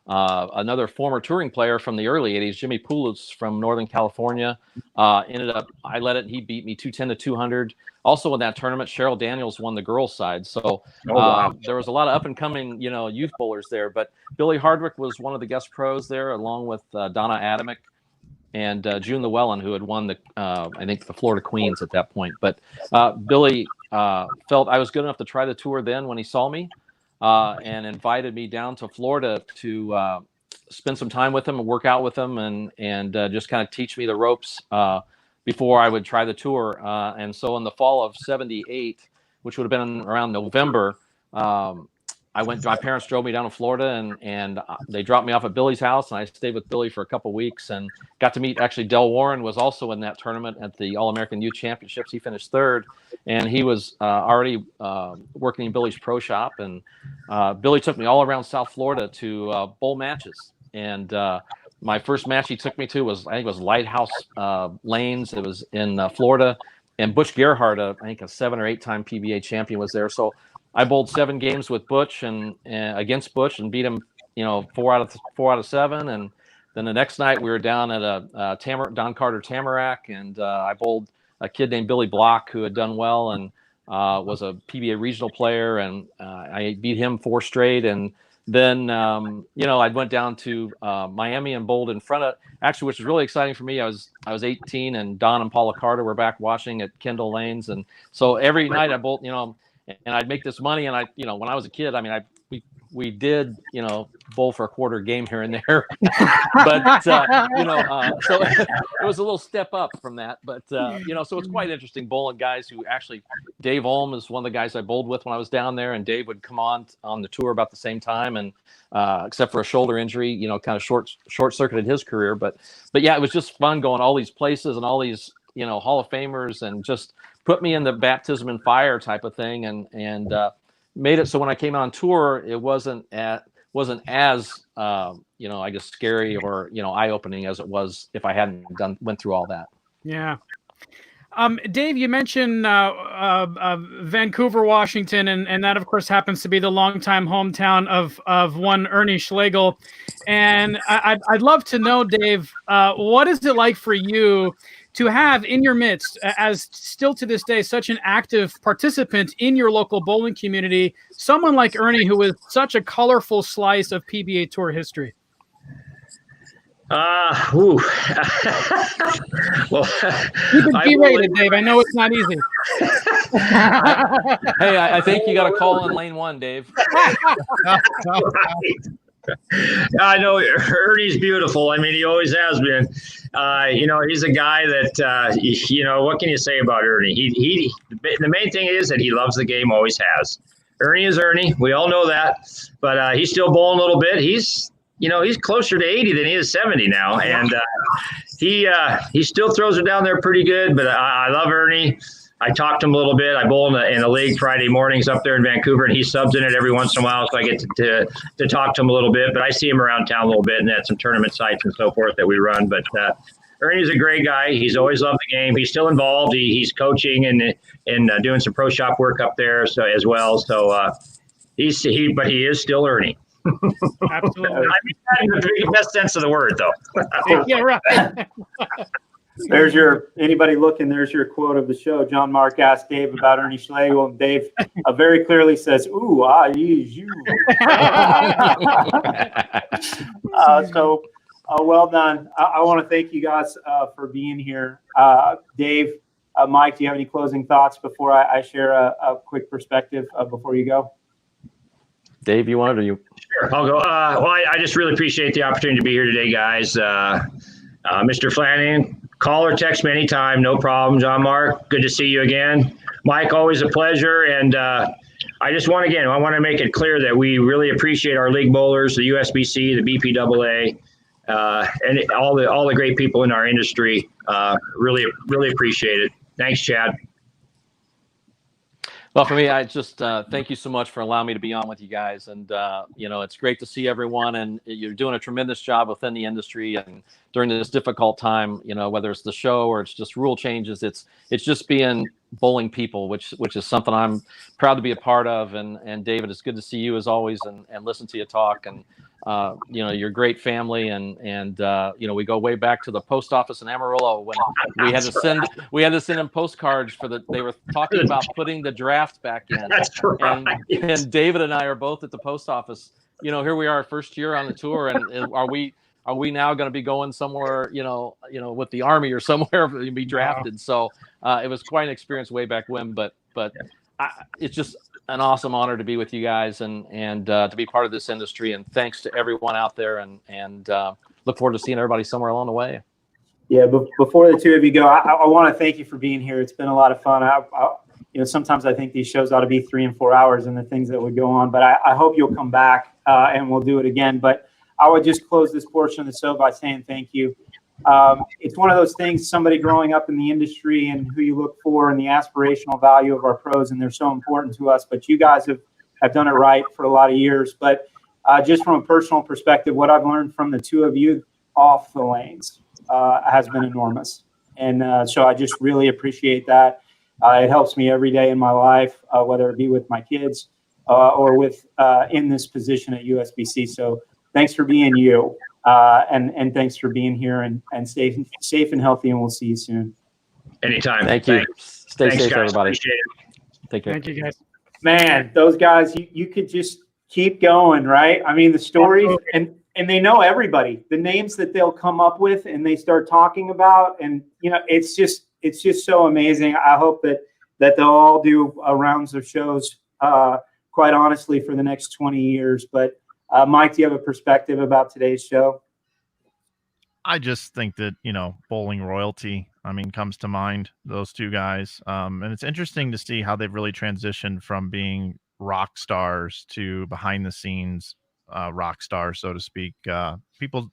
Another former touring player from the early 80s, Jimmy Poulos from Northern California, ended up, I led it, and he beat me 210 to 200. Also in that tournament, Cheryl Daniels won the girls' side. So there was a lot of up-and-coming, youth bowlers there. But Billy Hardwick was one of the guest pros there, along with Donna Adamick and June Llewellyn, who had won I think the Florida Queens at that point. But Billy felt I was good enough to try the tour then when he saw me, and invited me down to Florida to spend some time with him and work out with him and just kind of teach me the ropes before I would try the tour. And so in the fall of '78, which would have been around November, my parents drove me down to Florida and they dropped me off at Billy's house, and I stayed with Billy for a couple of weeks and got to meet, actually, Del Warren was also in that tournament at the All-American Youth Championships. He finished third, and he was already working in Billy's pro shop. And Billy took me all around South Florida to bowl matches. And my first match he took me to I think it was Lighthouse Lanes. It was in Florida. And Butch Gerhardt, I think a 7 or 8 time PBA champion, was there. So I bowled 7 games with Butch and against Butch and beat him, 4 out of 7. And then the next night we were down at a Don Carter Tamarack, and I bowled a kid named Billy Block, who had done well and was a PBA regional player, and I beat him 4 straight. And then I went down to Miami and bowled in front of, actually, which was really exciting for me. I was 18, and Don and Paula Carter were back watching at Kendall Lanes, and so every night I bowled, and I'd make this money. And when I was a kid, we did, bowl for a quarter game here and there, but so it was a little step up from that. But so it's quite interesting bowling guys who actually, Dave Olm is one of the guys I bowled with when I was down there, and Dave would come on the tour about the same time, and except for a shoulder injury, kind of short circuited his career. But yeah, it was just fun going all these places and all these Hall of Famers, and just put me in the baptism and fire type of thing, and made it so when I came on tour, it wasn't as I guess scary or eye opening as it was if I hadn't went through all that. Yeah. Dave, you mentioned Vancouver, Washington, and that of course happens to be the longtime hometown of one Ernie Schlegel. And I'd love to know, Dave, what is it like for you to have in your midst, as still to this day, such an active participant in your local bowling community, someone like Ernie, who is such a colorful slice of PBA Tour history? Well, Keep it B-rated, Dave. I know it's not easy. Hey, I think you got a call in lane 1, Dave. I know Ernie's beautiful. He always has been. He's a guy that, what can you say about Ernie? The main thing is that he loves the game, always has. Ernie is Ernie. We all know that, but he's still bowling a little bit. He's closer to 80 than he is 70 now. And he still throws it down there pretty good, but I love Ernie. I talked to him a little bit. I bowl in the league Friday mornings up there in Vancouver, and he subs in it every once in a while, so I get to talk to him a little bit. But I see him around town a little bit, and at some tournament sites and so forth that we run. But Ernie's a great guy. He's always loved the game. He's still involved. He's coaching and doing some pro shop work up there as well. So but he is still Ernie. Absolutely. In the best sense of the word, though. Yeah, right. There's anybody looking, there's your quote of the show. John Mark asked Dave about Ernie Schlegel, and Dave very clearly says, "Ooh, you." Well done. I want to thank you guys for being here. Dave, Mike, do you have any closing thoughts before I share a quick perspective before you go? Dave, you want it, or you? Sure, I'll go. I just really appreciate the opportunity to be here today, guys. Mr. Flanagan, call or text me anytime, no problem. John Mark, good to see you again. Mike, always a pleasure. And I want to make it clear that we really appreciate our league bowlers, the USBC, the BPAA, and all the great people in our industry. Really, really appreciate it. Thanks, Chad. Well, for me, I just thank you so much for allowing me to be on with you guys. And, it's great to see everyone, and you're doing a tremendous job within the industry. And during this difficult time, whether it's the show or it's just rule changes, it's just being bowling people, which is something I'm proud to be a part of. And David, it's good to see you as always, and listen to you talk. And you're a great family, and we go way back to the post office in Amarillo when we had to send in postcards they were talking about putting the draft back in. That's right. And David and I are both at the post office. Here we are, first year on the tour, and are we now going to be going somewhere, with the Army or somewhere to be drafted? Wow. So it was quite an experience way back when, but it's just an awesome honor to be with you guys and to be part of this industry. And thanks to everyone out there, and look forward to seeing everybody somewhere along the way. Yeah, but before the two of you go, I want to thank you for being here. It's been a lot of fun. Sometimes I think these shows ought to be 3 and 4 hours and the things that would go on, but I hope you'll come back and we'll do it again. But I would just close this portion of the show by saying thank you. It's one of those things, somebody growing up in the industry and who you look for and the aspirational value of our pros, and they're so important to us. But you guys have done it right for a lot of years. But just from a personal perspective, what I've learned from the two of you off the lanes has been enormous. And so I just really appreciate that. It helps me every day in my life, whether it be with my kids or with in this position at USBC. So thanks for being you, and thanks for being here, and stay safe and healthy, and we'll see you soon. Anytime. Thank you. Stay safe, guys. everybody. Appreciate it. Take care. Thank you, guys. Man, those guys, you could just keep going, right? I mean, the stories, and they know everybody, the names that they'll come up with and they start talking about, and it's just so amazing. I hope that they'll all do rounds of shows, quite honestly, for the next 20 years. But Mike, do you have a perspective about today's show? I just think that, bowling royalty, comes to mind, those two guys. And it's interesting to see how they've really transitioned from being rock stars to behind the scenes rock stars, so to speak. People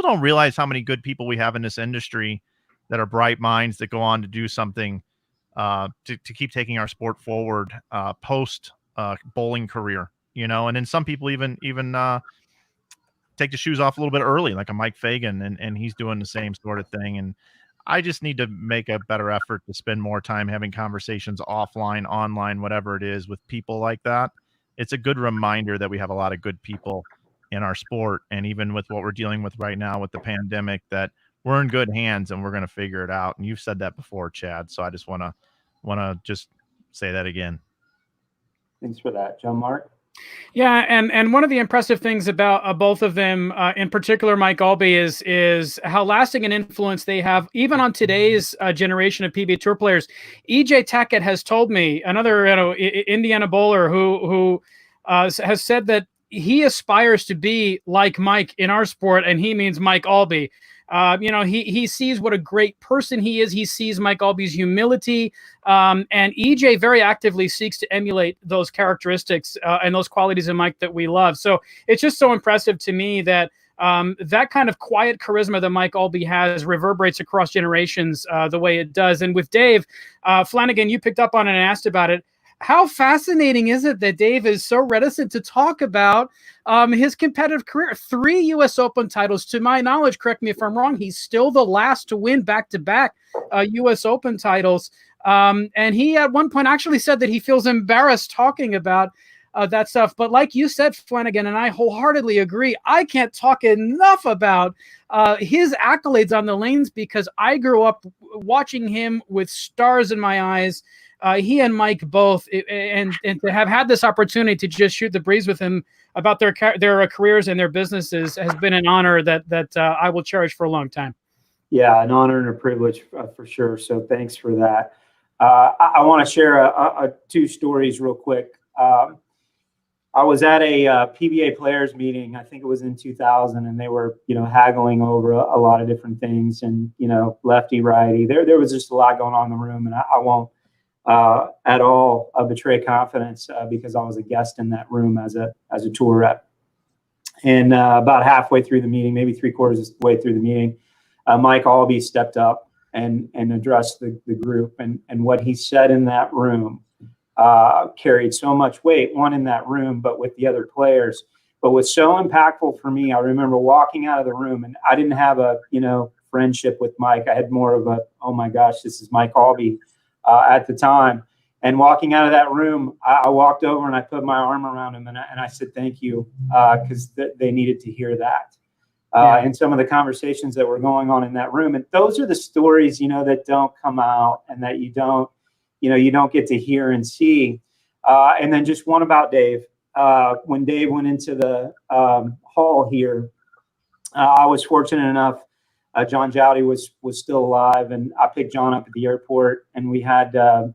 don't realize how many good people we have in this industry that are bright minds that go on to do something to keep taking our sport forward post bowling career, and then some people even take the shoes off a little bit early, like a Mike Fagan, and he's doing the same sort of thing. And I just need to make a better effort to spend more time having conversations offline, online, whatever it is, with people like that. It's a good reminder that we have a lot of good people in our sport, and even with what we're dealing with right now with the pandemic, that we're in good hands and we're going to figure it out. And you've said that before, Chad, so I just want to just say that again. Thanks for that, John Mark. Yeah, and one of the impressive things about both of them, in particular Mike Aulby, is how lasting an influence they have, even on today's generation of PBA Tour players. EJ Tackett has told me, another Indiana bowler who has said that he aspires to be like Mike in our sport, and he means Mike Aulby. He sees what a great person he is. He sees Mike Aulby's humility, and EJ very actively seeks to emulate those characteristics and those qualities in Mike that we love. So it's just so impressive to me that that kind of quiet charisma that Mike Aulby has reverberates across generations the way it does. And with Dave Flanagan, you picked up on it and asked about it. How fascinating is it that Dave is so reticent to talk about his competitive career? 3 U.S. Open titles. To my knowledge, correct me if I'm wrong, he's still the last to win back-to-back U.S. Open titles. And he at one point actually said that he feels embarrassed talking about that stuff. But like you said, Flanagan, and I wholeheartly agree, I can't talk enough about his accolades on the lanes, because I grew up watching him with stars in my eyes. He and Mike both, and to have had this opportunity to just shoot the breeze with him about their careers and their businesses has been an honor that I will cherish for a long time. Yeah, an honor and a privilege for sure. So thanks for that. I want to share 2 stories real quick. I was at a PBA players meeting, I think it was in 2000, and they were, haggling over a lot of different things, and, lefty, righty. There was just a lot going on in the room, and I won't at all betray confidence because I was a guest in that room as a tour rep. And about halfway through the meeting, maybe 3/4 of the way through the meeting, Mike Aulby stepped up and addressed the group. And what he said in that room carried so much weight, one in that room, but with the other players, but was so impactful for me. I remember walking out of the room, and I didn't have a, friendship with Mike. I had more of a, oh my gosh, this is Mike Aulby at the time. And walking out of that room, I walked over and I put my arm around him and I said, thank you, because they needed to hear that. And some of the conversations that were going on in that room. And those are the stories, that don't come out and that you don't get to hear and see. And then just one about Dave. When Dave went into the hall here, I was fortunate enough. John Jowdy was still alive, and I picked John up at the airport, and we had a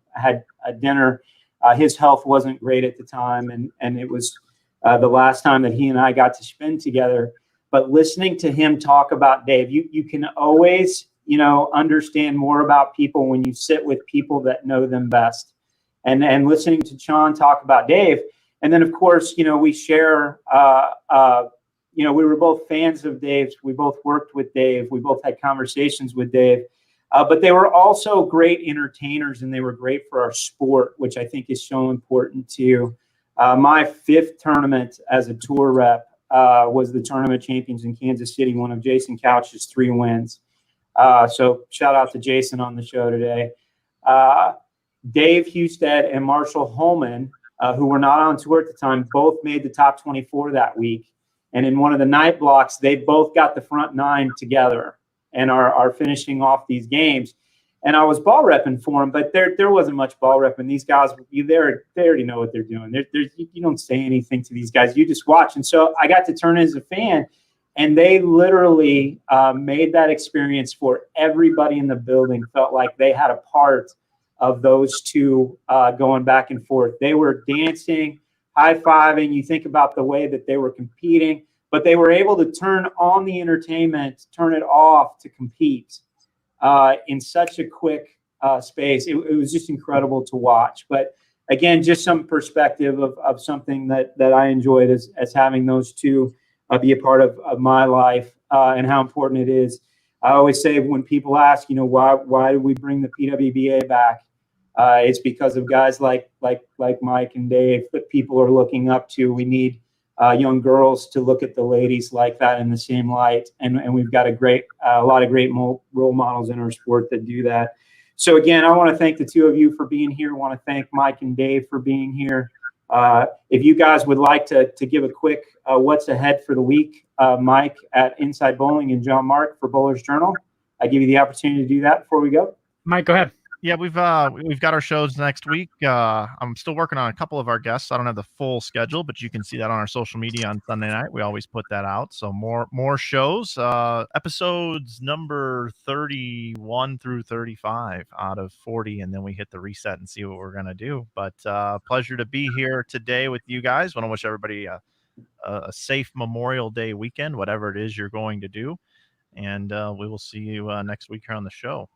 dinner. His health wasn't great at the time, and it was the last time that he and I got to spend together. But listening to him talk about Dave, you can always, understand more about people when you sit with people that know them best. And listening to John talk about Dave, and then of course, we share. We were both fans of Dave's. We both worked with Dave. We both had conversations with Dave. But they were also great entertainers, and they were great for our sport, which I think is so important too. My 5th tournament as a tour rep was the Tournament Champions in Kansas City, one of Jason Couch's 3 wins. So shout out to Jason on the show today. Dave Husted and Marshall Holman, who were not on tour at the time, both made the top 24 that week. And in one of the night blocks, they both got the front 9 together and are finishing off these games. And I was ball repping for them, but there wasn't much ball repping. These guys, they already know what they're doing. You don't say anything to these guys. You just watch. And so I got to turn as a fan, and they literally made that experience for everybody in the building. Felt like they had a part of those two going back and forth. They were dancing, high-fiving. You think about the way that they were competing, but they were able to turn on the entertainment, turn it off to compete in such a quick space. It was just incredible to watch. But again, just some perspective of something that I enjoyed as having those two be a part of my life and how important it is. I always say when people ask, why do we bring the PWBA back? It's because of guys like Mike and Dave that people are looking up to. We need young girls to look at the ladies like that in the same light, and we've got a lot of great role models in our sport that do that. So again, I want to thank the two of you for being here. I want to thank Mike and Dave for being here. If you guys would like to give a quick what's ahead for the week, Mike at Inside Bowling and John Mark for Bowler's Journal, I give you the opportunity to do that before we go. Mike, go ahead. Yeah, we've got our shows next week. I'm still working on a couple of our guests. I don't have the full schedule, but you can see that on our social media on Sunday night. We always put that out. So more shows. Episodes number 31 through 35 out of 40, and then we hit the reset and see what we're gonna do. But pleasure to be here today with you guys. Want to wish everybody a safe Memorial Day weekend, whatever it is you're going to do, and we will see you next week here on the show.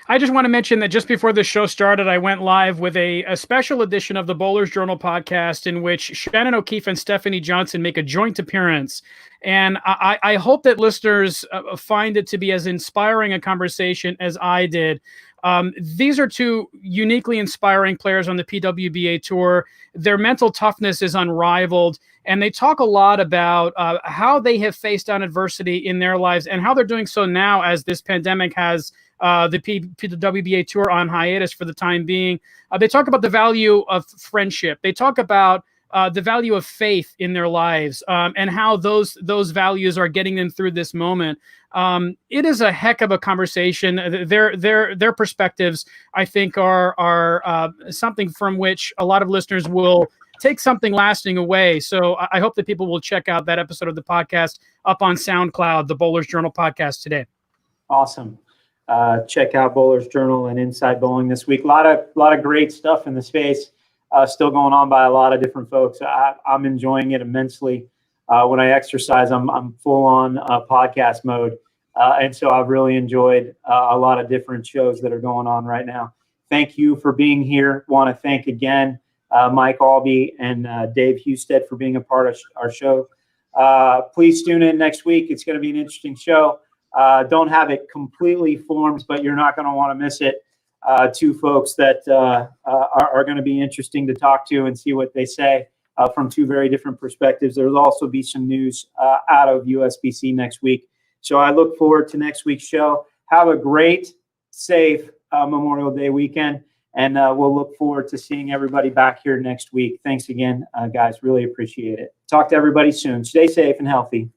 I just want to mention that just before the show started, I went live with a special edition of the Bowler's Journal podcast in which Shannon O'Keefe and Stephanie Johnson make a joint appearance. And I hope that listeners find it to be as inspiring a conversation as I did. These are two uniquely inspiring players on the PWBA tour. Their mental toughness is unrivaled, and they talk a lot about how they have faced down adversity in their lives and how they're doing so now as this pandemic has the PWBA tour on hiatus for the time being. They talk about the value of friendship. They talk about the value of faith in their lives and how those values are getting them through this moment. It is a heck of a conversation. Their perspectives, I think, are something from which a lot of listeners will take something lasting away. So I hope that people will check out that episode of the podcast up on SoundCloud, the Bowler's Journal podcast today. Awesome. Check out Bowler's Journal and Inside Bowling this week. A lot of great stuff in the space still going on by a lot of different folks. I'm enjoying it immensely. When I exercise, I'm full on podcast mode. And so I've really enjoyed a lot of different shows that are going on right now. Thank you for being here. Want to thank again Mike Aulby and Dave Husted for being a part of our show. Please tune in next week. It's going to be an interesting show. Don't have it completely formed, but you're not going to want to miss it. Two folks that are going to be interesting to talk to and see what they say from two very different perspectives. There will also be some news out of USBC next week. So I look forward to next week's show. Have a great, safe Memorial Day weekend. And we'll look forward to seeing everybody back here next week. Thanks again, guys. Really appreciate it. Talk to everybody soon. Stay safe and healthy.